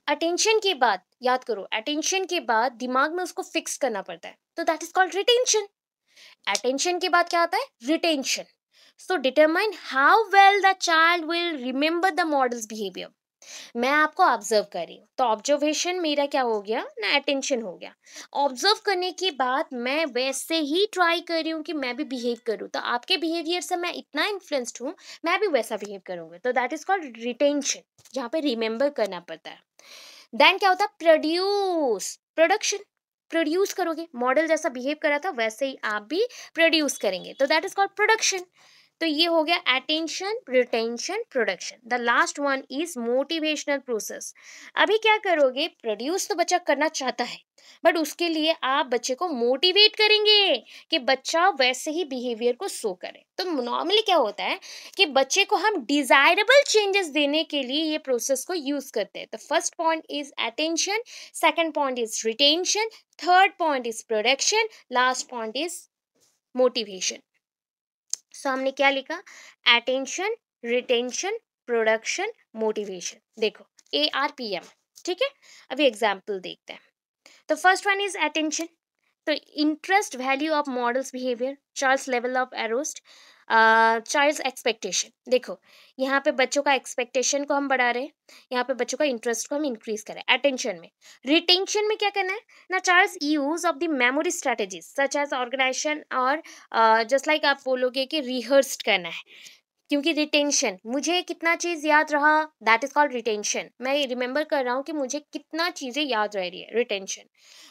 A: अटेंशन के बाद याद करो, अटेंशन के बाद दिमाग में उसको फिक्स करना पड़ता है, तो that is called retention. Attention के बाद क्या आता है, retention. So determine how well the child will remember the model's behaviour. मैं आपको ऑब्जर्व कर रही हूँ, तो ऑब्जर्वेशन मेरा क्या हो गया ना, अटेंशन हो गया। ऑब्जर्व करने के बाद मैं वैसे ही ट्राई कर रही हूँ कि मैं भी बिहेव करूँ, तो आपके बिहेवियर से मैं इतना इन्फ्लुएंस्ड हूँ, मैं भी वैसा बिहेव करूँगी, तो दैट इज कॉल्ड रिटेंशन, जहाँ पे रिमेंबर करना पड़ता है। देन क्या होता है, प्रोड्यूस, प्रोडक्शन। प्रोड्यूस करोगे, मॉडल जैसा बिहेव करा था वैसे ही आप भी प्रोड्यूस करेंगे, तो दैट इज कॉल्ड प्रोडक्शन। तो ये हो गया attention, retention, production. The last one is motivational process. अभी क्या करोगे, प्रोड्यूस तो बच्चा करना चाहता है, बट उसके लिए आप बच्चे को मोटिवेट करेंगे कि बच्चा वैसे ही बिहेवियर को शो करे। तो नॉर्मली क्या होता है कि बच्चे को हम डिजायरेबल चेंजेस देने के लिए ये प्रोसेस को यूज करते हैं। तो first point is attention, second point is retention, third point is production, last point is motivation. So हमने क्या लिखा, अटेंशन, रिटेंशन, प्रोडक्शन, मोटिवेशन। देखो ARPM, ठीक है। अभी एग्जाम्पल देखते हैं। तो फर्स्ट वन इज अटेंशन। तो interest, value of model's behaviour, child's level of arousal, child's expectation. देखो यहाँ पे बच्चों का एक्सपेक्टेशन को हम बढ़ा रहे हैं, यहाँ पे बच्चों का इंटरेस्ट को हम इंक्रीज करें अटेंशन में। रिटेंशन में क्या करना है ना, child's use of the memory strategies such as organisation और जस्ट लाइक आप बोलोगे कि रिहर्स्ड करना है। क्योंकि रिटेंशन, मुझे कितना चीज़ याद रहा, दैट इज कॉल्ड रिटेंशन। मैं रिमेंबर कर रहा हूँ कि मुझे कितना चीज़ें याद रह रही है, retention.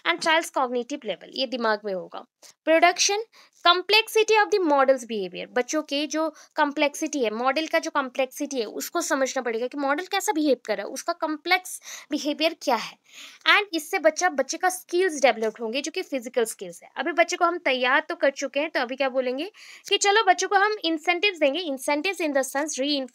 A: And child's cognitive level, ये दिमाग में होगा। Production, complexity of the model's behaviour. बच्चों के जो कम्प्लेक्सिटी है, मॉडल का जो कम्प्लेक्सिटी है उसको समझना पड़ेगा कि मॉडल कैसा बिहेव कर रहा है, उसका कम्प्लेक्स बिहेवियर क्या है। एंड इससे बच्चे का स्किल्स डेवलप होंगे, जो कि फिजिकल स्किल्स है। अभी बच्चे को हम तैयार तो कर चुके हैं, तो अभी क्या बोलेंगे कि चलो बच्चों को हम इंसेंटिव्स देंगे। इंसेंटिव्स इन द सेंस री,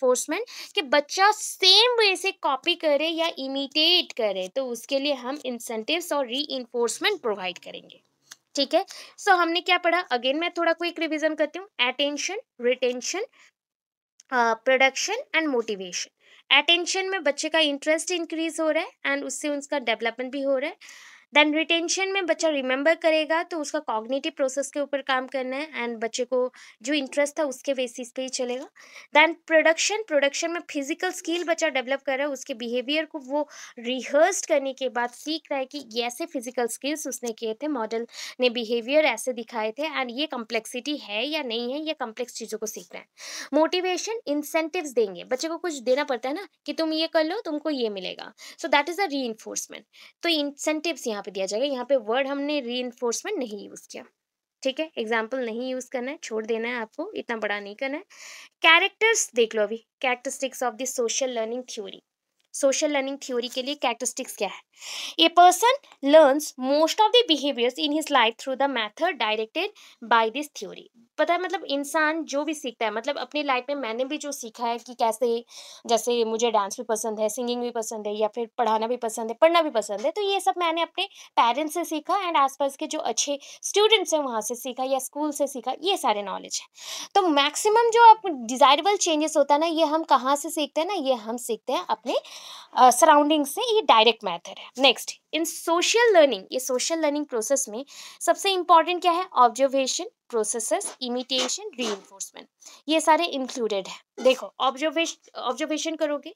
A: कि बच्चा सेम वे से कॉपी करे या इमिटेट करे, तो उसके लिए हम इंसेंटिव्स और री प्रोवाइड करेंगे, ठीक है। सो हमने क्या पढ़ा, अगेन मैं थोड़ा क्विक रिवीजन करती हूँ। Attention, retention, production and motivation. Attention में बच्चे का इंटरेस्ट इंक्रीज हो रहा है एंड उससे उसका डेवलपमेंट भी हो रहा है। देन रिटेंशन में बच्चा रिमेंबर करेगा, तो उसका कॉग्निटिव प्रोसेस के ऊपर काम करना है एंड बच्चे को जो इंटरेस्ट था उसके बेसिस पे ही चलेगा। देन प्रोडक्शन, प्रोडक्शन में फिजिकल स्किल बच्चा डेवलप कर रहा है, उसके बिहेवियर को वो रिहर्स्ड करने के बाद सीख रहा है कि ये ऐसे फिजिकल स्किल्स उसने किए थे, मॉडल ने बिहेवियर ऐसे दिखाए थे एंड ये कम्प्लेक्सिटी है या नहीं है, ये कम्प्लेक्स चीज़ों को सीख रहा है। मोटिवेशन, इंसेंटिव्स देंगे, बच्चे को कुछ देना पड़ता है ना कि तुम ये कर लो तुमको ये मिलेगा, सो दैट इज अ री। तो इंसेंटिव्स यहाँ पे दिया जाएगा। यहाँ पे वर्ड हमने री नहीं यूज किया, ठीक है। एग्जाम्पल नहीं यूज करना है, छोड़ देना है, आपको इतना बड़ा नहीं करना है। कैरेक्टर्स देख लो अभी, characteristics of the social learning theory. Social learning theory के लिए कैरेक्टरिस्टिक्स क्या है, a person learns most of the behaviours in his life through the method directed by this theory. पता है मतलब इंसान जो भी सीखता है, मतलब अपनी लाइफ में मैंने भी जो सीखा है कि कैसे, जैसे मुझे डांस भी पसंद है, सिंगिंग भी पसंद है, या फिर पढ़ाना भी पसंद है, पढ़ना भी पसंद है, तो ये सब मैंने अपने पेरेंट्स से सीखा एंड आसपास के जो अच्छे स्टूडेंट्स हैं वहाँ से सीखा या स्कूल से सीखा, ये सारे नॉलेज है। तो मैक्सिमम जो आप डिजायरेबल चेंजेस होता है ना, ये हम कहाँ से सीखते हैं ना, ये हम सीखते हैं अपने सराउंडिंग से। ये डायरेक्ट मेथड है। नेक्स्ट, इन सोशल लर्निंग, ये सोशल लर्निंग प्रोसेस में सबसे इंपॉर्टेंट क्या है? ऑब्जर्वेशन, प्रोसेसेस, इमिटेशन, रीइंफोर्समेंट, ये सारे इंक्लूडेड है। देखो, ऑब्जर्वेशन करोगे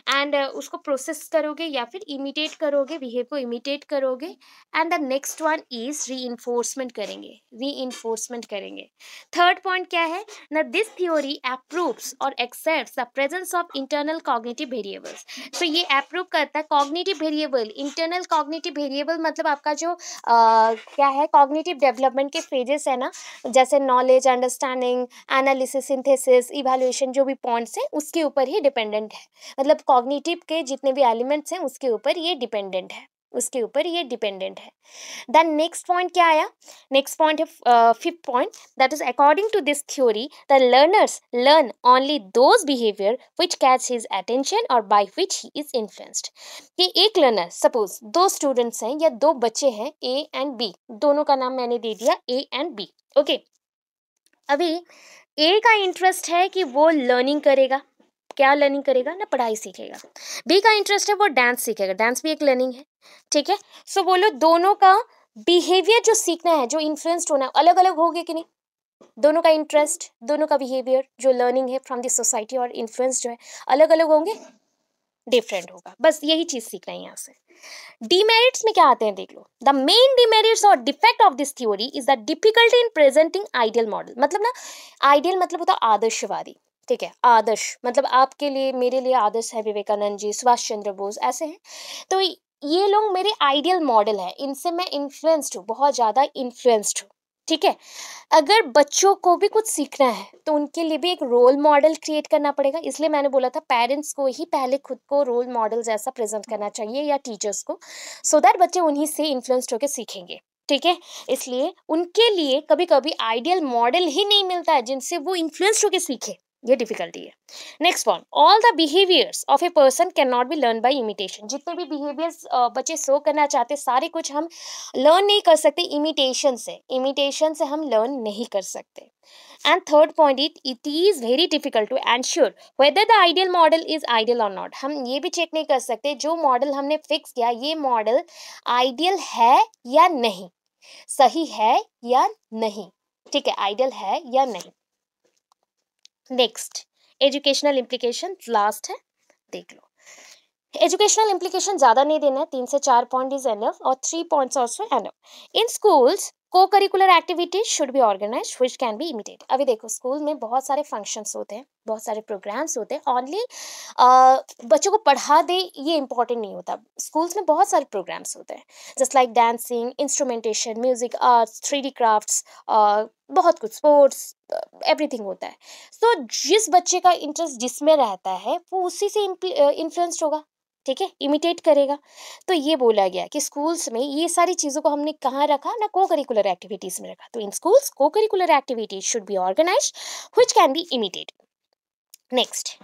A: एंड उसको प्रोसेस करोगे या फिर इमिटेट करोगे, बिहेव को इमिटेट करोगे, and the next one is reinforcement करेंगे, रीइंफोर्समेंट करेंगे। थर्ड पॉइंट क्या है ना, दिस थ्योरी अप्रूव्स और accepts the presence of internal cognitive variables. तो ये अप्रूव करता है cognitive variable. Internal cognitive variable मतलब आपका जो क्या है, कॉग्निटिव डेवलपमेंट के फेजेस है ना, जैसे knowledge, understanding, analysis, synthesis, evaluation, जो भी पॉइंट्स हैं उसके ऊपर ही डिपेंडेंट है। मतलब कॉग्निटिव के जितने भी एलिमेंट्स हैं उसके ऊपर ये डिपेंडेंट है, उसके ऊपर ये डिपेंडेंट है। देन नेक्स्ट पॉइंट क्या आया? नेक्स्ट पॉइंट है fifth point, that is according to this theory the learners learn only those behaviour which catch his attention और by which he is influenced. कि एक लर्नर, सपोज दो स्टूडेंट्स हैं या दो बच्चे हैं, ए एंड बी, दोनों का नाम मैंने दे दिया ए एंड बी। ओके, अभी ए का इंटरेस्ट है कि वो लर्निंग करेगा, क्या लर्निंग करेगा ना, पढ़ाई सीखेगा। बी का इंटरेस्ट है वो डांस सीखेगा, डांस भी एक लर्निंग है, ठीक है। सो बोलो दोनों का बिहेवियर जो सीखना है, जो इन्फ्लुएंस्ड होना है, अलग अलग होगे कि नहीं? दोनों का इंटरेस्ट, दोनों का बिहेवियर जो लर्निंग है फ्रॉम द सोसाइटी और इन्फ्लुएंस जो है, अलग अलग होंगे, डिफरेंट होगा। बस यही चीज सीखना है यहाँ से। डिमेरिट्स में क्या आते हैं देख लो। द मेन डिमेरिट्स और defect of this theory is the difficulty in presenting ideal model. मतलब ना, आइडियल मतलब होता है आदर्शवादी, ठीक है। आदर्श मतलब आपके लिए, मेरे लिए आदर्श है विवेकानंद जी, सुभाष चंद्र बोस, ऐसे हैं। तो ये लोग मेरे आइडियल मॉडल है, इनसे मैं इन्फ्लुएंस्ड हूँ, बहुत ज्यादा इन्फ्लुएंस्ड हूँ, ठीक है। अगर बच्चों को भी कुछ सीखना है तो उनके लिए भी एक रोल मॉडल क्रिएट करना पड़ेगा। इसलिए मैंने बोला था पेरेंट्स को ही पहले खुद को रोल मॉडल जैसा प्रेजेंट करना चाहिए या टीचर्स को, सो दैट बच्चे उन्हीं से इन्फ्लुएंस्ड होकर सीखेंगे, ठीक है। इसलिए उनके लिए कभी कभी आइडियल मॉडल ही नहीं मिलता है जिनसे वो इन्फ्लुएंस्ड होकर सीखे, ये डिफिकल्टी है। Next one, all the behaviours of a person can not be learn by imitation. जितने भी बिहेवियर्स बच्चे शो करना चाहते सारे कुछ हम लर्न नहीं कर सकते इमिटेशन से, इमिटेशन से हम लर्न नहीं कर सकते। And third point, it is very difficult to ensure whether the ideal model is ideal और नॉट। हम ये भी चेक नहीं कर सकते जो मॉडल हमने फिक्स किया ये मॉडल आइडियल है या नहीं, सही है या नहीं, ठीक है, आइडियल है या नहीं। नेक्स्ट, एजुकेशनल इम्प्लीकेशन लास्ट है, देख लो। एजुकेशनल इम्प्लीकेशन ज्यादा नहीं देना है, 3 से 4 पॉइंट इज एनफ और 3 points also enough. In schools को curricular activities should be organised which can be imitated. अभी देखो स्कूल में बहुत सारे फंक्शंस होते हैं, बहुत सारे प्रोग्राम्स होते हैं, ओनली बच्चों को पढ़ा दे ये इंपॉर्टेंट नहीं होता। स्कूल्स में बहुत सारे प्रोग्राम्स होते हैं, just like dancing, instrumentation, music, arts, 3D crafts, बहुत कुछ, स्पोर्ट्स, एवरीथिंग होता है। तो जिस बच्चे का इंटरेस्ट जिसमें रहता है वो उसी से इन्फ्लुएंस्ड होगा, ठीक है, इमिटेट करेगा। तो ये बोला गया कि स्कूल्स में ये सारी चीज़ों को हमने कहाँ रखा ना, को करिकुलर एक्टिविटीज में रखा। तो इन स्कूल्स को curricular activities should be organised which can be imitated. Next,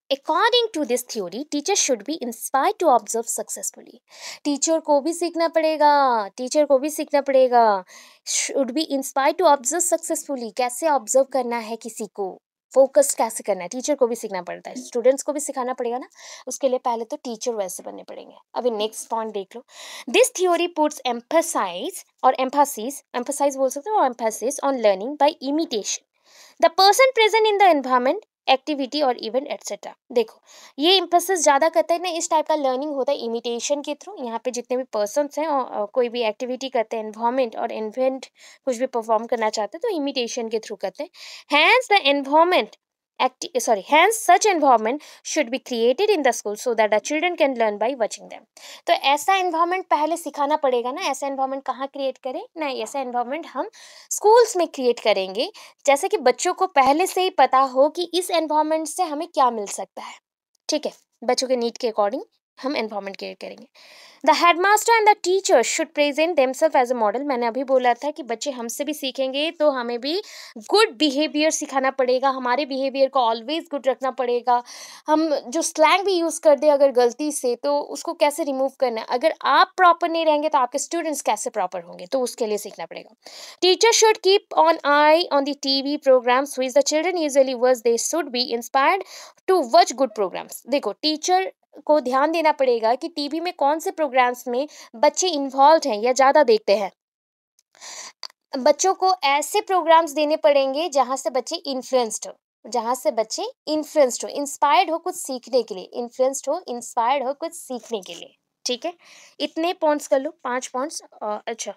A: according to this theory teacher should be inspired to observe successfully. Teacher को भी सीखना पड़ेगा, टीचर को भी सीखना पड़ेगा, should be inspired to observe successfully. कैसे ऑब्जर्व करना है किसी को, फोकस कैसे करना है, टीचर को भी सीखना पड़ता है, स्टूडेंट्स को भी सिखाना पड़ेगा ना। उसके लिए पहले तो टीचर वैसे बनने पड़ेंगे। अभी नेक्स्ट पॉइंट देख लो। दिस थ्योरी पुट्स एम्फसाइज और एम्फसाइज बोल सकते हो, और emphasis on learning by imitation the person present in the environment, activity और इवेंट एटसेट्रा। देखो ये इम्फेसिस ज्यादा करता है ना, इस टाइप का लर्निंग होता है इमिटेशन के थ्रू। यहाँ पे जितने भी पर्सन्स हैं और कोई भी एक्टिविटी करते हैं, एनवायरमेंट और इवेंट कुछ भी परफॉर्म करना चाहते हैं तो इमिटेशन के थ्रू करते हैं। Hence the environment hence such environment should be created in the school so that the children can learn by watching them। तो ऐसा environment पहले सिखाना पड़ेगा ना। ऐसा environment कहाँ create करें ना, ऐसा environment हम schools में create करेंगे जैसे कि बच्चों को पहले से ही पता हो कि इस environment से हमें क्या मिल सकता है, ठीक है, बच्चों के नीड के अकॉर्डिंग हम एनवायरनमेंट क्रिएट करेंगे। The headmaster and the teacher should present themselves as a model. मैंने अभी बोला था कि बच्चे हमसे भी सीखेंगे तो हमें भी गुड बिहेवियर सिखाना पड़ेगा, हमारे बिहेवियर को ऑलवेज गुड रखना पड़ेगा। हम जो स्लैंग भी यूज़ कर दे अगर गलती से, तो उसको कैसे रिमूव करना है। अगर आप प्रॉपर नहीं रहेंगे तो आपके स्टूडेंट्स कैसे प्रॉपर होंगे, तो उसके लिए सीखना पड़ेगा। Teacher should keep on eye on the TV programmes which the children usually watch. They should be inspired to watch good programmes. देखो, टीचर को ध्यान देना पड़ेगा कि टीवी में कौन से प्रोग्राम्स में बच्चे इन्वॉल्व हैं या ज़्यादा देखते हैं। बच्चों को ऐसे प्रोग्राम्स देने पड़ेंगे जहाँ से बच्चे इन्फ्लुएंस्ड हो, इंस्पायर्ड हो कुछ सीखने के लिए, इंस्पायर्ड हो कुछ सीखने के लिए। ठीक है, इतने पॉइंट्स कर लो, 5 पॉइंट्स। अच्छा,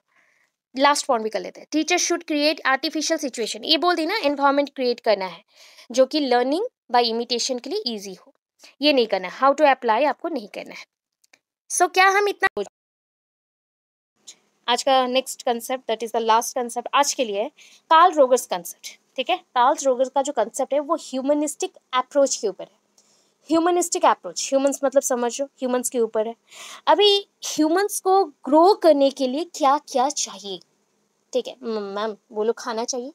A: लास्ट पॉइंट भी कर लेते हैं। Teacher should create artificial situation. ये बोल दी ना, एनवायरनमेंट क्रिएट करना है जो कि लर्निंग बाय इमिटेशन के लिए ईजी हो। ये नहीं करना है, हाउ टू अप्लाई आपको नहीं करना है। सो क्या हम इतना, आज का next concept, that is the last concept आज के लिए, कार्ल रोगर्स कंसेप्ट। ठीक है, कार्ल रोगर्स का जो कंसेप्ट है वो ह्यूमनिस्टिक अप्रोच के ऊपर है। ह्यूमनिस्टिक अप्रोच, ह्यूमंस मतलब समझो, ह्यूमंस के ऊपर है। अभी ह्यूमंस को ग्रो करने के लिए क्या क्या चाहिए? ठीक है मैम, बोलो। खाना चाहिए,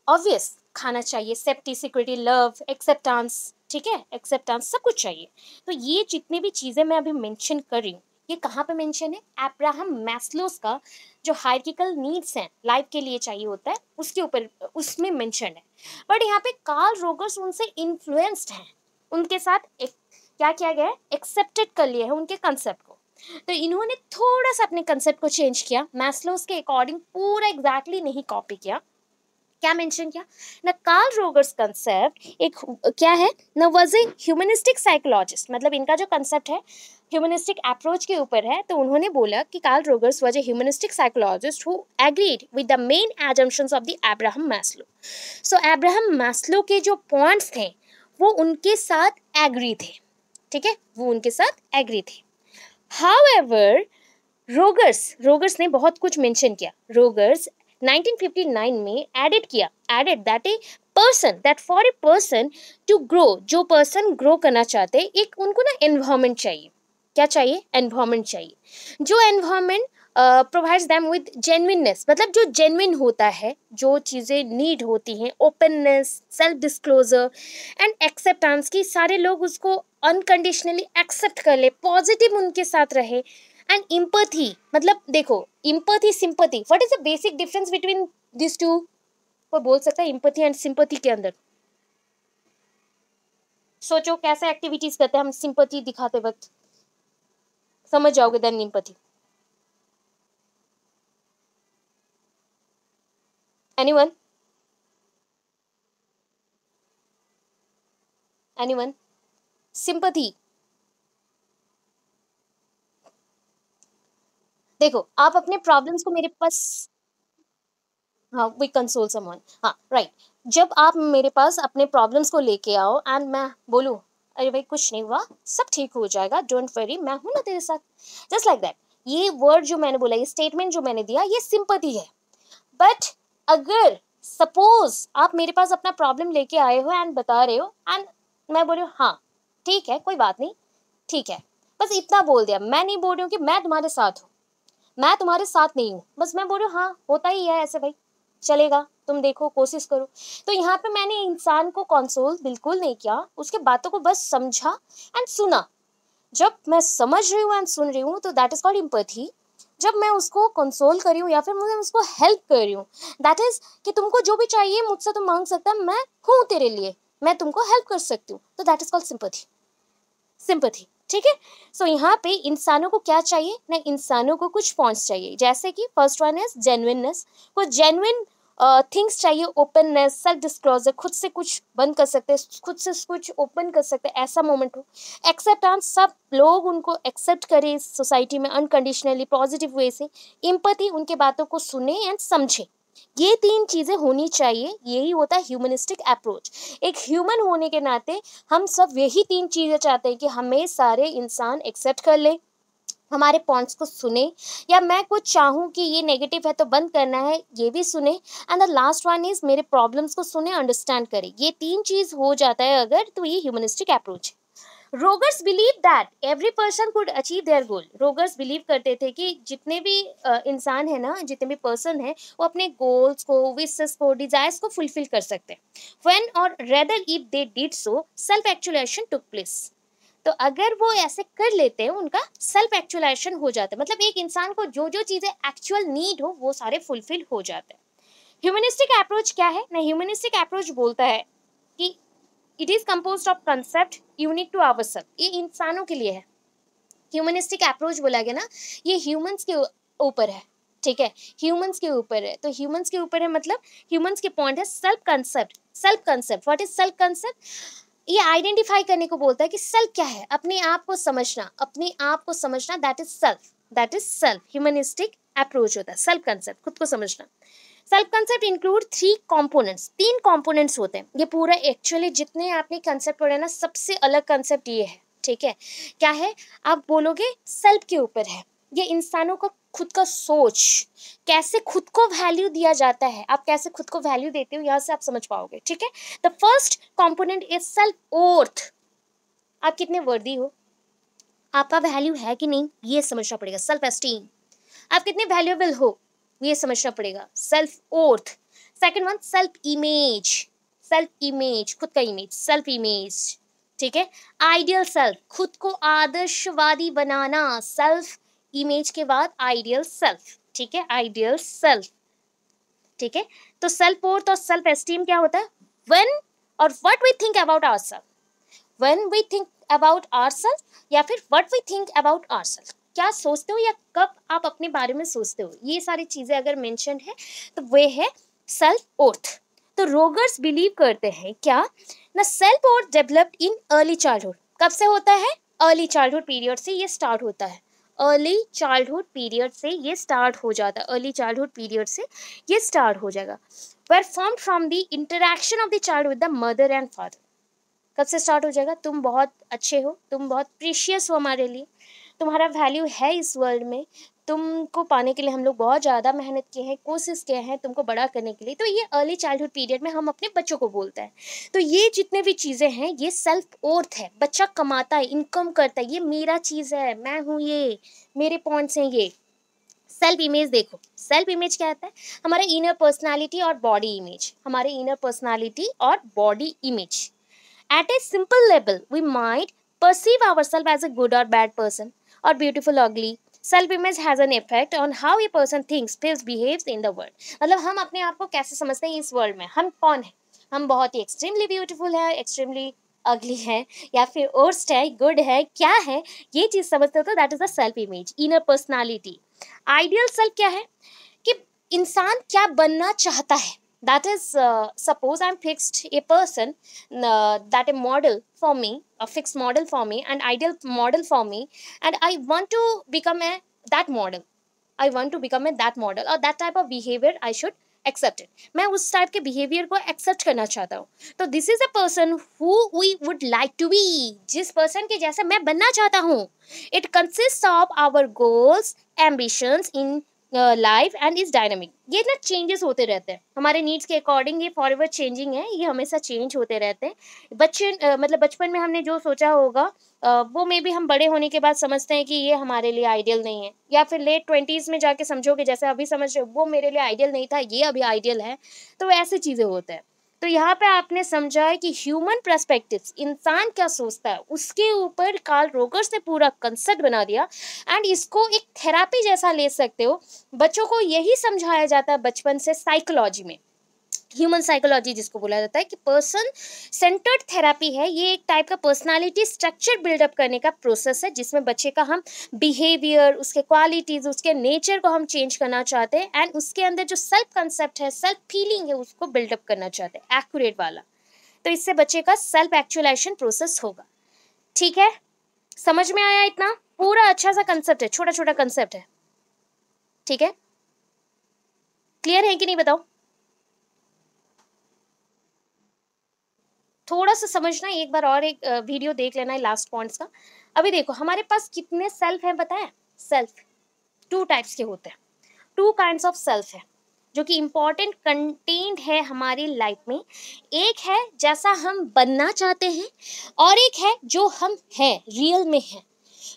A: ऑब्वियस, खाना चाहिए, सेफ्टी, सिक्योरिटी, लव, एक्सेप्टेंस। ठीक है, एक्सेप्टेंस सब कुछ चाहिए। तो ये जितनी भी चीज़ें मैं अभी मेंशन कर रही हूँ, ये कहाँ पे मेंशन है? अब्राहम मैस्लोस का जो हायरार्किकल नीड्स हैं, लाइफ के लिए चाहिए होता है, उसके ऊपर, उसमें मेंशन है। बट यहाँ पे कार्ल रोगर्स उनसे इन्फ्लुएंस्ड हैं, उनके साथ एक क्या किया गया है, एक्सेप्टेड कर लिया है उनके कंसेप्ट को। तो इन्होंने थोड़ा सा अपने कंसेप्ट को चेंज किया, मैस्लोस के अकॉर्डिंग पूरा एग्जैक्टली नहीं कॉपी किया। क्या मेंशन किया ना, कार्ल रोगर्स कंसेप्ट एक क्या है ना, वाज ए ह्यूमनिस्टिक साइकोलॉजिस्ट। मतलब इनका जो कंसेप्ट है ह्यूमनिस्टिक अप्रोच के ऊपर है। तो उन्होंने बोला कि Carl Rogers was a humanistic psychologist who agreed with the main assumptions of the Abraham Maslow. So Abraham Maslow के जो पॉइंट्स थे वो उनके साथ एग्री थे। ठीक है, वो उनके साथ एग्री थे। हाउएवर रोगर्स ने बहुत कुछ मेंशन किया। रोगर्स 1959 में added that a person, that for a person to grow, जो पर्सन ग्रो करना चाहते हैं, एक उनको ना एनवायरनमेंट चाहिए। क्या चाहिए? एनवायरनमेंट चाहिए। जो environment provides them with genuineness, मतलब जो जेन्युइन होता है, जो चीज़ें नीड होती हैं, openness, self disclosure and acceptance की, सारे लोग उसको अनकंडीशनली एक्सेप्ट कर ले, पॉजिटिव उनके साथ रहे। एंड इम्पैथी, मतलब देखो, empathy sympathy, what is the basic difference between this two? कोई बोल सकता है इम्पैथी एंड सिंपैथी के अंदर? सोचो कैसे एक्टिविटीज करते हैं हम सिंपैथी दिखाते वक्त, समझ जाओगे then empathy. Anyone? Anyone? Sympathy, देखो आप अपने प्रॉब्लम्स को मेरे पास, हाँ, वी कंसोल समवन, हाँ राइट। जब आप मेरे पास अपने प्रॉब्लम्स को लेके आओ एंड मैं बोलूँ अरे भाई कुछ नहीं हुआ, सब ठीक हो जाएगा, डोंट वरी, मैं हूं ना तेरे साथ, जस्ट लाइक दैट, ये वर्ड जो मैंने बोला, ये स्टेटमेंट जो मैंने दिया, ये सिंपैथी है। बट अगर सपोज आप मेरे पास अपना प्रॉब्लम लेके आए हो एंड बता रहे हो, एंड मैं बोल रही हूँ हाँ ठीक है कोई बात नहीं, ठीक है, बस इतना बोल दिया, मैं नहीं बोल रही हूँ कि मैं तुम्हारे साथ हूँ, मैं तुम्हारे साथ नहीं हूँ, बस मैं बोल रही हूँ हाँ होता ही है ऐसे भाई, चलेगा, तुम देखो, कोशिश करो। तो यहाँ पे मैंने इंसान को कंसोल बिल्कुल नहीं किया, उसके बातों को बस समझा एंड सुना। जब मैं समझ रही हूँ एंड सुन रही हूँ तो दैट इज कॉल्ड इम्पैथी। जब मैं उसको कंसोल कर रही हूँ या फिर मैं उसको हेल्प कर रही हूँ, दैट इज कि तुमको जो भी चाहिए मुझसे तुम मांग सकता है, मैं हूँ तेरे लिए, मैं तुमको हेल्प कर सकती हूँ, तो that is called sympathy. Sympathy, ठीक है। सो यहाँ पे इंसानों को क्या चाहिए ना, इंसानों को कुछ पॉइंट्स चाहिए, जैसे कि फर्स्ट वन इज जेन्युइननेस, कुछ जेन्युइन थिंग्स चाहिए, ओपननेस, सेल्फ डिस्क्लोजर, खुद से कुछ बंद कर सकते हैं, खुद से कुछ ओपन कर सकते हैं, ऐसा मोमेंट हो। एक्सेप्टेंस, सब लोग उनको एक्सेप्ट करें सोसाइटी में अनकंडीशनली पॉजिटिव वे से। इम्पैथी, उनके बातों को सुने एंड समझे। ये 3 चीजें होनी चाहिए, यही होता है ह्यूमनिस्टिक अप्रोच। एक ह्यूमन होने के नाते हम सब यही 3 चीजें चाहते हैं कि हमें सारे इंसान एक्सेप्ट कर ले, हमारे पॉइंट्स को सुने, या मैं कुछ चाहूँ कि ये नेगेटिव है तो बंद करना है, ये भी सुने। And the last one is मेरे प्रॉब्लम्स को सुने, अंडरस्टैंड करे। ये 3 चीज हो जाता है अगर, तो ये ह्यूमनिस्टिक अप्रोच है। Rogers believe that every person could achieve their goal. Rogers believe करते थे कि जितने भी इंसान है ना, जितने भी पर्सन है, वो अपने गोल्स को, विशेस को, डिजायर्स को फुलफिल कर सकते हैं। व्हेन और rather if they did so self actualization took place. तो अगर वो ऐसे कर लेते हैं, उनका सेल्फ एक्चुअलाइजेशन हो जाता है, मतलब एक इंसान को जो जो चीजें एक्चुअल नीड हो वो सारे फुलफिल हो जाते हैं। ह्यूमनिस्टिक अप्रोच क्या है ना? ह्यूमनिस्टिक अप्रोच बोलता है कि it is composed of concept unique to ourselves. ये इंसानों के लिए है। ह्यूमनिस्टिक अप्रोच बोला गया ना, ये ह्यूमंस के ऊपर है, ठीक है, ह्यूमंस के ऊपर है। तो ह्यूमंस के ऊपर है मतलब ह्यूमंस के पॉइंट है self concept. Self concept, what is self concept? ये आइडेंटिफाई करने को बोलता है कि सेल्फ क्या है, अपने आप को समझना, अपने आप को समझना, that is self, that is self. Humanistic approach होता है सेल्फ कंसेप्ट, खुद को समझना। Self concept include 3 components, 3 components होते हैं। ये पूरा एक्चुअली जितने आपने कंसेप्ट पढ़े ना, सबसे अलग कंसेप्ट ये है, ठीक है। क्या है? आप बोलोगे सेल्फ के ऊपर है, ये इंसानों का खुद का सोच, कैसे खुद को वैल्यू दिया जाता है, आप कैसे खुद को वैल्यू देते हो, यहाँ से आप समझ पाओगे, ठीक है। The first component is self worth. आप कितने वर्दी हो, आपका वैल्यू है कि नहीं, ये समझना पड़ेगा। सेल्फ एस्टीम, आप कितने वैल्यूएबल हो, ये समझना पड़ेगा। Self worth. Second one self image. Self image, खुद का इमेज, सेल्फ इमेज, ठीक है। आइडियल सेल्फ, खुद को आदर्शवादी बनाना, सेल्फ इमेज के बाद आइडियल सेल्फ, ठीक है, आइडियल सेल्फ, ठीक है। तो सेल्फ वर्थ और सेल्फ एस्टीम क्या होता है? व्हेन और what we think about ourselves, when we think about ourselves, या फिर what we think about ourselves, क्या सोचते हो या कब आप अपने बारे में सोचते हो, ये सारी चीजें अगर मेंशन है तो वे है सेल्फ वर्थ। तो रोगर्स बिलीव करते हैं क्या ना, self worth developed in early childhood. कब से होता है? अर्ली चाइल्डहुड पीरियड से ये स्टार्ट होता है। अर्ली चाइल्डहुड पीरियड से ये स्टार्ट हो जाता है, अर्ली चाइल्डहुड पीरियड से ये स्टार्ट हो जाएगा। Were formed from the interaction of the child with the mother and father. कब से स्टार्ट हो जाएगा? तुम बहुत अच्छे हो, तुम बहुत प्रीशियस हो हमारे लिए, तुम्हारा वैल्यू है इस वर्ल्ड में, तुमको पाने के लिए हम लोग बहुत ज़्यादा मेहनत किए हैं, कोशिश किए हैं तुमको बड़ा करने के लिए। तो ये अर्ली चाइल्डहुड पीरियड में हम अपने बच्चों को बोलते हैं। तो ये जितने भी चीज़ें हैं ये सेल्फ वर्थ है। बच्चा कमाता है, इनकम करता है, ये मेरा चीज़ है, मैं हूँ, ये मेरे पॉइंट्स हैं। ये सेल्फ इमेज देखो, सेल्फ इमेज क्या होता है? हमारा इनर पर्सनालिटी और बॉडी इमेज, हमारे इनर पर्सनालिटी और body image. At a simple level, we might perceive ourselves as a good or bad person, or beautiful, ugly. Self-image has an effect on how a person thinks, feels, behaves in the world. मतलब हम अपने आप को कैसे समझते हैं इस वर्ल्ड में, हम कौन है, हम बहुत ही एक्सट्रीमली ब्यूटीफुल है, एक्सट्रीमली अगली है, या फिर वर्स्ट है, गुड है, क्या है, ये चीज़ समझते हो तो that is the self image, inner personality. Ideal self क्या है कि इंसान क्या बनना चाहता है। That is, suppose I'm fixed a person, that a model for me, a fixed model for me, an ideal model for me, and I want to become a that model. I want to become a that model, or that type of behavior I should accept it. मैं उस टाइप के बिहेवियर को एक्सेप्ट करना चाहता हूँ। तो this is a person who we would like to be, जिस पर्सन के जैसे मैं बनना चाहता हूँ। It consist of our goals, ambitions in life and is dynamic. ये ना चेंजेस होते रहते हैं हमारे नीड्स के अकॉर्डिंग, ये फॉरएवर चेंजिंग है, ये हमेशा चेंज होते रहते हैं। बच्चे मतलब बचपन में हमने जो सोचा होगा वो मे भी हम बड़े होने के बाद समझते हैं कि ये हमारे लिए आइडियल नहीं है, या फिर लेट 20s में जाके समझोगे जैसे अभी समझ रहे हो वो मेरे लिए आइडियल नहीं था, ये अभी आइडियल है। तो ऐसी चीज़ें होते हैं। तो यहाँ पे आपने समझा है कि ह्यूमन पर्सपेक्टिव, इंसान क्या सोचता है उसके ऊपर कार्ल रोगर्स ने पूरा कंसेप्ट बना दिया। एंड इसको एक थेरापी जैसा ले सकते हो। बच्चों को यही समझाया जाता है बचपन से साइकोलॉजी में, ह्यूमन साइकोलॉजी जिसको बोला जाता है कि पर्सन सेंटर्ड थेरापी है। ये एक टाइप का पर्सनालिटी स्ट्रक्चर बिल्डअप करने का प्रोसेस है जिसमें बच्चे का हम बिहेवियर, उसके क्वालिटीज, उसके नेचर को हम चेंज करना चाहते हैं, एंड उसके अंदर जो सेल्फ कंसेप्ट है, सेल्फ फीलिंग है, उसको बिल्डअप करना चाहते हैं एक्यूरेट वाला। तो इससे बच्चे का सेल्फ एक्चुअलाइजेशन प्रोसेस होगा। ठीक है, समझ में आया? इतना पूरा अच्छा सा कंसेप्ट है, छोटा छोटा कंसेप्ट है। ठीक है, क्लियर है कि नहीं बताओ? थोड़ा सा समझना, एक बार और एक वीडियो देख लेना है लास्ट पॉइंट्स का। अभी देखो हमारे पास कितने सेल्फ है बताएं? सेल्फ 2 टाइप्स के होते हैं, 2 काइंड्स ऑफ सेल्फ है। जो कि इम्पोर्टेंट कंटेंट है हमारी लाइफ में। एक है जैसा हम बनना चाहते हैं, और एक है जो हम हैं, रियल में है।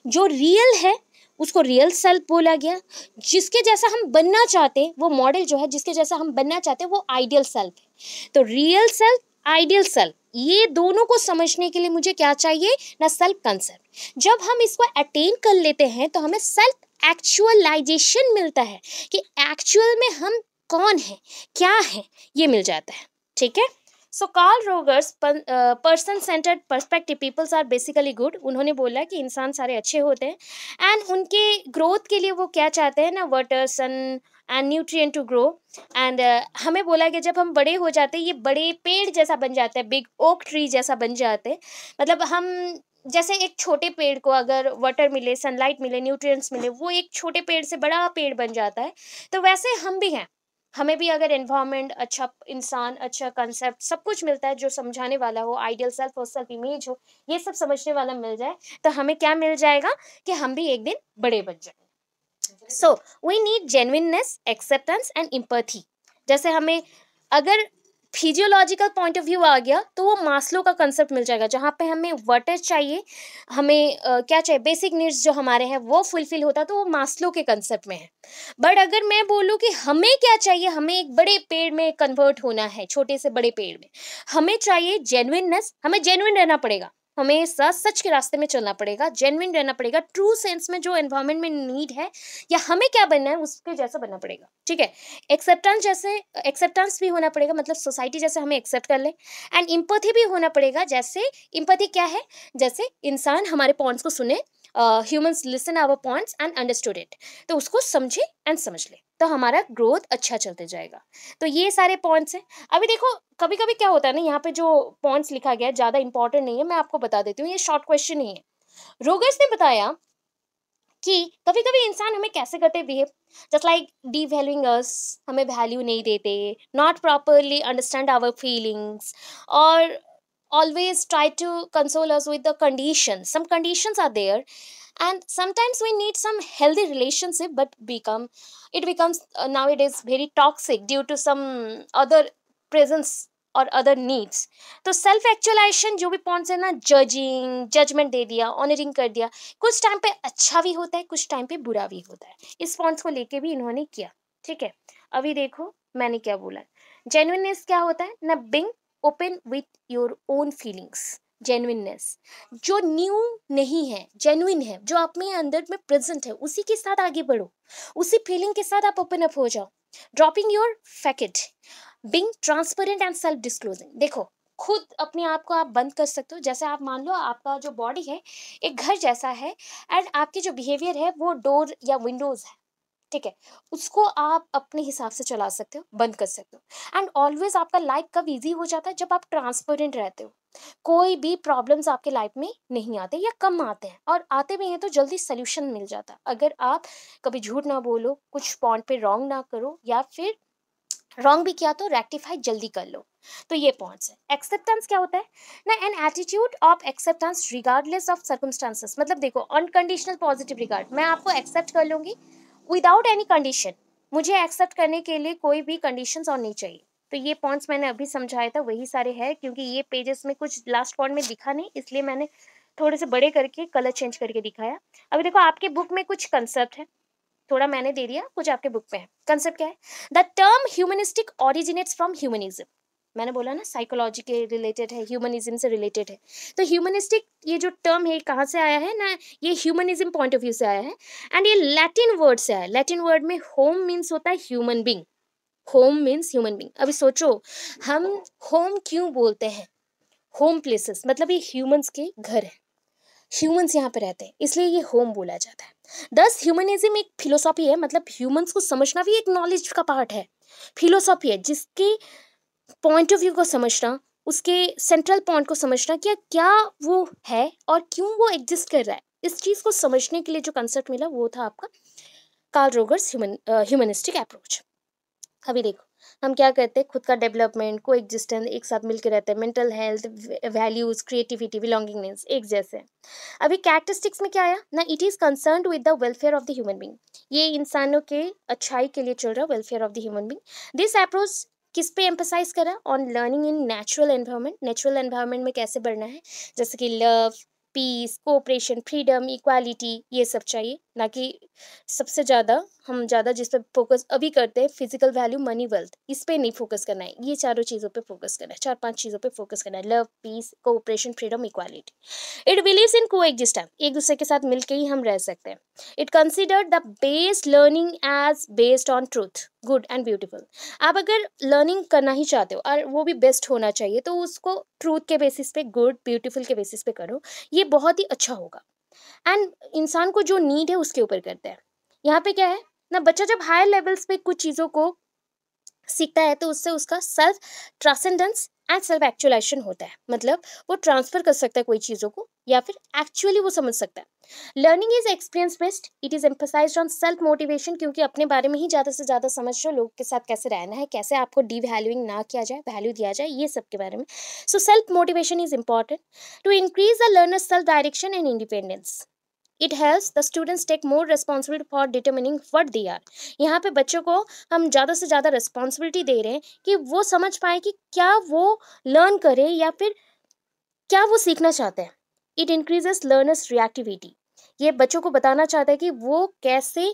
A: जो रियल है उसको रियल सेल्फ बोला गया। जिसके जैसा हम बनना चाहते हैं, वो मॉडल जो है जिसके जैसा हम बनना चाहते हैं, वो आइडियल सेल्फ है। तो रियल सेल्फ, आइडियल सेल्फ, ये दोनों को समझने के लिए मुझे क्या चाहिए ना, सेल्फ कंसेप्ट। जब हम इसको अटेन कर लेते हैं तो हमें सेल्फ एक्चुअलाइजेशन मिलता है कि एक्चुअल में हम कौन है, क्या है, ये मिल जाता है। ठीक है। So Carl Rogers person centred perspective, peoples are basically good. उन्होंने बोला कि इंसान सारे अच्छे होते हैं एंड उनके ग्रोथ के लिए वो क्या चाहते हैं ना, water, sun and nutrient to grow. And हमें बोला कि जब हम बड़े हो जाते हैं, ये बड़े पेड़ जैसा बन जाते हैं, बिग ओक ट्री जैसा बन जाते हैं। मतलब हम जैसे एक छोटे पेड़ को अगर वाटर मिले, सनलाइट मिले, न्यूट्रिएंट्स मिले, वो एक छोटे पेड़ से बड़ा पेड़ बन जाता है। तो वैसे हम भी हैं। हमें भी अगर एनवायरनमेंट अच्छा, इंसान अच्छा, कंसेप्ट सब कुछ मिलता है जो समझाने वाला हो, आइडियल सेल्फ और सेल्फ इमेज हो, ये सब समझने वाला मिल जाए, तो हमें क्या मिल जाएगा कि हम भी एक दिन बड़े बन जाएंगे। So we need genuineness, acceptance and empathy. जैसे हमें अगर फिजियोलॉजिकल पॉइंट ऑफ व्यू आ गया तो वो मास्लो का कंसेप्ट मिल जाएगा, जहाँ पे हमें वाटर चाहिए, हमें क्या चाहिए, बेसिक नीड्स जो हमारे हैं वो फुलफिल होता है, तो वो मास्लो के कंसेप्ट में है। बट अगर मैं बोलूँ कि हमें क्या चाहिए, हमें एक बड़े पेड़ में कन्वर्ट होना है, छोटे से बड़े पेड़ में, हमें चाहिए जेन्युइननेस, हमें जेन्युइन रहना पड़ेगा, हमें सच के रास्ते में चलना पड़ेगा, जेन्युइन रहना पड़ेगा, ट्रू सेंस में जो एनवायरनमेंट में नीड है या हमें क्या बनना है उसके जैसा बनना पड़ेगा। ठीक है। एक्सेप्टेंस, जैसे एक्सेप्टेंस भी होना पड़ेगा, मतलब सोसाइटी जैसे हमें एक्सेप्ट कर ले। एंड इम्पैथी भी होना पड़ेगा, जैसे इम्पैथी क्या है, जैसे इंसान हमारे पॉइंट्स को सुने, humans listen our points and understood it, तो उसको समझे एंड समझ ले, तो हमारा ग्रोथ अच्छा चलते जाएगा। तो ये सारे पॉइंट्स हैं। अभी देखो कभी कभी क्या होता है ना, यहाँ पे जो पॉइंट्स लिखा गया है ज़्यादा इंपॉर्टेंट नहीं है, मैं आपको बता देती हूँ, ये शॉर्ट क्वेश्चन ही है। रोगर्स ने बताया कि कभी कभी इंसान हमें कैसे करते behave, just like devaluing us, हमें वैल्यू नहीं देते, not properly understand our feelings, और always try to console us with the conditions. Some conditions are there, and sometimes we need some healthy relationship, but it becomes nowadays very toxic due to some other presence और अदर नीड्स। तो सेल्फ एक्चुअलाइजेशन जो भी पॉइंट्स है ना, जजिंग, जजमेंट दे दिया, ऑनरिंग कर दिया, कुछ टाइम पे अच्छा भी होता है, कुछ टाइम पे बुरा भी होता है। इस पॉइंट्स को लेके भी इन्होंने किया। ठीक है। अभी देखो मैंने क्या बोला, जेन्युइननेस क्या होता है ना, being open with your own feelings. Genuineness जो न्यू नहीं है, जेन्युइन है, जो अपने अंदर में प्रेजेंट है, उसी के साथ आगे बढ़ो, उसी फीलिंग के साथ आप ओपन अप हो जाओ। Dropping your facade, being transparent and self disclosing. देखो खुद अपने आप को आप बंद कर सकते हो, जैसे आप मान लो आपका जो बॉडी है एक घर जैसा है, एंड आपके जो बिहेवियर है वो डोर या विंडोज है। ठीक है। उसको आप अपने हिसाब से चला सकते हो, बंद कर सकते हो। एंड ऑलवेज आपका लाइफ कब इजी हो जाता है, जब आप ट्रांसपेरेंट रहते हो। कोई भी प्रॉब्लम्स आपके लाइफ में नहीं आते या कम आते हैं, और आते भी हैं तो जल्दी सोल्यूशन मिल जाता है, अगर आप कभी झूठ ना बोलो, कुछ पॉइंट पे रॉन्ग ना करो, या फिर रॉन्ग भी किया तो रेक्टिफाई जल्दी कर लो। तो ये पॉइंट्स है। एक्सेप्टेंस क्या होता है ना, an attitude of acceptance regardless of circumstances. मतलब देखो अनकंडीशनल पॉजिटिव रिगार्ड, मैं आपको एक्सेप्ट कर लूंगी विदाउट एनी कंडीशन, मुझे एक्सेप्ट करने के लिए कोई भी कंडीशंस और नहीं चाहिए। तो ये पॉइंट्स मैंने अभी समझाया था वही सारे हैं, क्योंकि ये पेजेस में कुछ लास्ट पॉइंट में दिखा नहीं, इसलिए मैंने थोड़े से बड़े करके कलर चेंज करके दिखाया। अभी देखो आपके बुक में कुछ कंसेप्ट है, थोड़ा मैंने दे दिया, कुछ आपके बुक में है। कंसेप्ट क्या है, the term humanistic originates from humanism. मैंने बोला ना साइकोलॉजी के रिलेटेड है, ह्यूमनिज्म से रिलेटेड है। तो ह्यूमनिस्टिक ये जो टर्म है कहाँ से आया है ना, ये ह्यूमनिज्म पॉइंट ऑफ व्यू से आया है। एंड ये लैटिन वर्ड से आया है। लैटिन वर्ड में होम मीन्स होता है human being, home means human being. अभी सोचो हम होम क्यों बोलते हैं, होम प्लेसेस मतलब ये ह्यूमंस के घर है, ह्यूमंस यहाँ पे रहते हैं, इसलिए ये होम बोला जाता है। दस ह्यूमनिज्म एक फिलोसॉफी है, मतलब ह्यूमंस को समझना भी एक नॉलेज का पार्ट है, फिलोसॉफी है, जिसके पॉइंट ऑफ व्यू को समझना, उसके सेंट्रल पॉइंट को समझना, क्या क्या वो है और क्यों वो एग्जिस्ट कर रहा है, इस चीज को समझने के लिए जो कंसेप्ट मिला वो था आपका कार्ल रोगर्स ह्यूमनिस्टिक अप्रोच। अभी देखो हम क्या करते हैं, खुद का डेवलपमेंट, को एग्जिस्टेंस, एक साथ मिलकर रहते हैं, mental health, values, creativity, belongingness एक जैसे हैं। अभी कैरेक्टरिस्टिक्स में क्या आया ना, it is concerned with the welfare of the human being, ये इंसानों के अच्छाई के लिए चल रहा, welfare of the human being. This approach किस पे एम्फसाइज करा, on learning in natural environment, natural environment में कैसे बढ़ना है, जैसे कि love, peace, cooperation, freedom, equality, ये सब चाहिए, ना कि सबसे ज़्यादा हम ज़्यादा जिस पे फोकस अभी करते हैं, फिजिकल वैल्यू, मनी, वेल्थ, इस पे नहीं फोकस करना है, ये चारों चीज़ों पे फोकस करना है, 4-5 चीज़ों पे फोकस करना है, love, peace, cooperation, freedom, equality. It believes in coexistence, एक दूसरे के साथ मिलके ही हम रह सकते हैं। It considered the based learning as based on truth, good and beautiful. आप अगर लर्निंग करना ही चाहते हो और वो भी बेस्ट होना चाहिए, तो उसको ट्रूथ के बेसिस पे, गुड ब्यूटीफुल के बेसिस पे करो, ये बहुत ही अच्छा होगा। एंड इंसान को जो नीड है उसके ऊपर करता है। यहाँ पे क्या है ना, बच्चा जब हायर लेवल्स पे कुछ चीज़ों को सीखता है तो उससे उसका self transcendence and self actualization होता है, मतलब वो ट्रांसफर कर सकता है कोई चीज़ों को, या फिर एक्चुअली वो समझ सकता है। Learning is experience based, it is emphasised on self motivation, क्योंकि अपने बारे में ही ज़्यादा से ज़्यादा समझ लो, लोग के साथ कैसे रहना है, कैसे आपको डी वैल्यूइंग ना किया जाए, वैल्यू दिया जाए, ये सब के बारे में। So self motivation is important to increase the learner self direction and independence. It helps the students take more responsibility for determining what they are. यहाँ पे बच्चों को हम ज़्यादा से ज़्यादा रिस्पॉन्सिबिलिटी दे रहे हैं कि वो समझ पाए कि क्या वो लर्न करे या फिर क्या वो सीखना चाहते हैं। इट इंक्रीजेस लर्नर्स रिएक्टिविटी, ये बच्चों को बताना चाहता है कि वो कैसे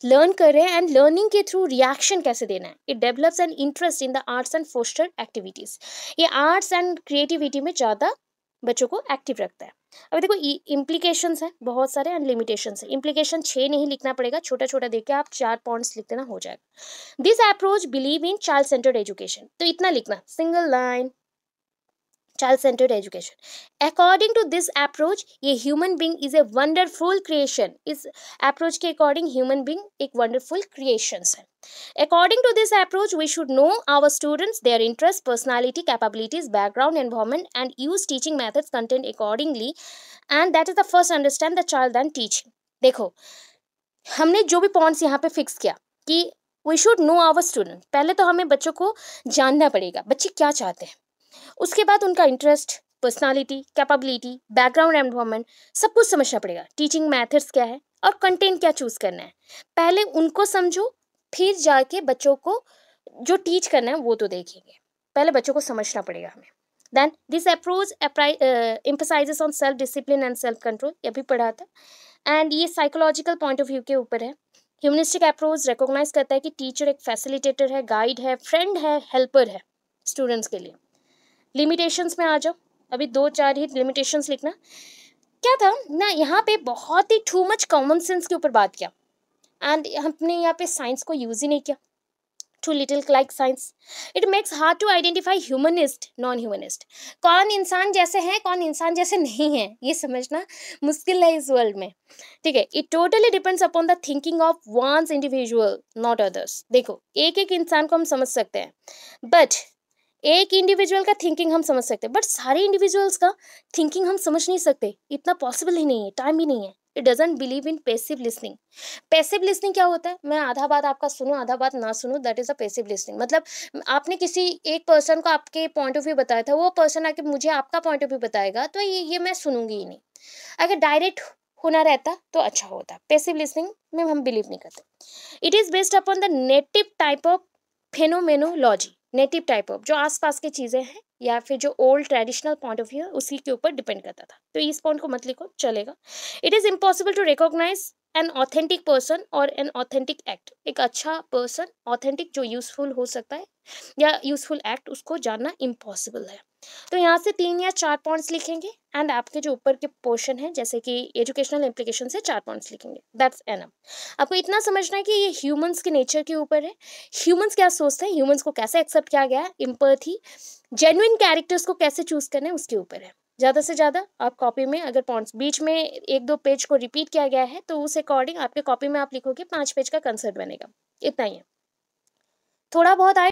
A: लर्न कर रहे हैं एंड लर्निंग के थ्रू रिएक्शन कैसे देना है। It develops an interest in the arts and foster activities, ये आर्ट्स एंड क्रिएटिविटी में ज़्यादा बच्चों को एक्टिव रखता है। अब देखो इम्प्लीकेशंस हैं बहुत सारे एंड लिमिटेशंस हैं। इम्प्लीकेशन 6 नहीं लिखना पड़ेगा, छोटा छोटा देख के आप 4 पॉइंट्स लिख देना, हो जाएगा। This approach believe in child centred education, तो इतना लिखना, single line, child centered education. According to this approach, ये human being is a wonderful creation, इस approach के according human being एक wonderful creations है। According to this approach, we should know our students, their interests, personality, capabilities, background, environment, and use teaching methods content accordingly, and that is the first understand the child and teaching। देखो हमने जो भी पॉइंट्स यहाँ पे फिक्स किया कि we should know our student, पहले तो हमें बच्चों को जानना पड़ेगा बच्चे क्या चाहते हैं, उसके बाद उनका interest, personality, capability, background, environment, सब कुछ समझना पड़ेगा। टीचिंग मेथड्स क्या है और कंटेंट क्या चूज करना है, पहले उनको समझो, फिर जाके बच्चों को जो टीच करना है वो तो देखेंगे, पहले बच्चों को समझना पड़ेगा हमें। Then this approach emphasises on self discipline and self control, ये भी पढ़ा था, एंड ये साइकोलॉजिकल पॉइंट ऑफ व्यू के ऊपर है। ह्यूमनिस्टिक अप्रोच रिकॉग्नाइज करता है कि टीचर एक फैसिलिटेटर है, गाइड है, फ्रेंड है, हेल्पर है स्टूडेंट्स के लिए। लिमिटेशंस में आ जाओ, अभी 2-4 ही लिमिटेशंस लिखना। क्या था ना, यहाँ पे बहुत ही टू मच कॉमन सेंस के ऊपर बात किया, एंड हमने यहाँ पे साइंस को यूज ही नहीं किया, too little like science. It makes hard to identify humanist non humanist, कौन इंसान जैसे हैं कौन इंसान जैसे नहीं है, ये समझना मुश्किल है इस वर्ल्ड में, ठीक है। It totally depends upon the thinking of one's individual, not others. देखो एक एक इंसान को हम समझ सकते हैं, बट एक इंडिविजुअल का थिंकिंग हम समझ सकते हैं, बट सारे इंडिविजुअल्स का थिंकिंग हम समझ नहीं सकते, इतना पॉसिबल ही नहीं है, टाइम ही नहीं है। It doesn't believe in passive listening. Passive listening क्या होता है, मैं आधा बात आपका सुनूं आधा बात ना सुनूं, that is a passive listening. मतलब आपने किसी एक पर्सन को आपके पॉइंट ऑफ व्यू बताया था, वो पर्सन आके मुझे आपका पॉइंट ऑफ व्यू बताएगा, तो ये मैं सुनूंगी ही नहीं। अगर डायरेक्ट होना रहता तो अच्छा होता। पैसिव लिसनिंग में हम बिलीव नहीं करते। It is based upon the native type of phenomenology, native type of जो आसपास की चीज़ें हैं या फिर जो old traditional point of view है उसी के ऊपर डिपेंड करता था, तो इस पॉइंट को मत लिखो चलेगा। It is impossible to recognise an authentic person और एन ऑथेंटिक एक्ट, एक अच्छा पर्सन ऑथेंटिक जो यूजफुल हो सकता है या यूजफुल एक्ट, उसको जानना इम्पॉसिबल है। तो यहाँ से 3 या 4 पॉइंट्स लिखेंगे, एंड आपके जो ऊपर के पोर्शन है जैसे कि एजुकेशनल इम्प्लीकेशन से 4 पॉइंट्स लिखेंगे, दैट्स एनफ। आपको इतना समझना है कि ये ह्यूमंस के नेचर के ऊपर है, ह्यूमंस क्या सोचते हैं, ह्यूमंस को कैसे एक्सेप्ट किया गया है, एम्पैथी, जेन्युइन कैरेक्टर्स को कैसे चूज करना है उसके ऊपर है। ज़्यादा से ज़्यादा आप कॉपी में अगर पॉइंट्स बीच में 1-2 पेज को रिपीट किया गया है तो उस अकॉर्डिंग आपके कॉपी में आप लिखोगे 5 पेज का कंसेप्ट बनेगा, इतना ही है। थोड़ा बहुत आए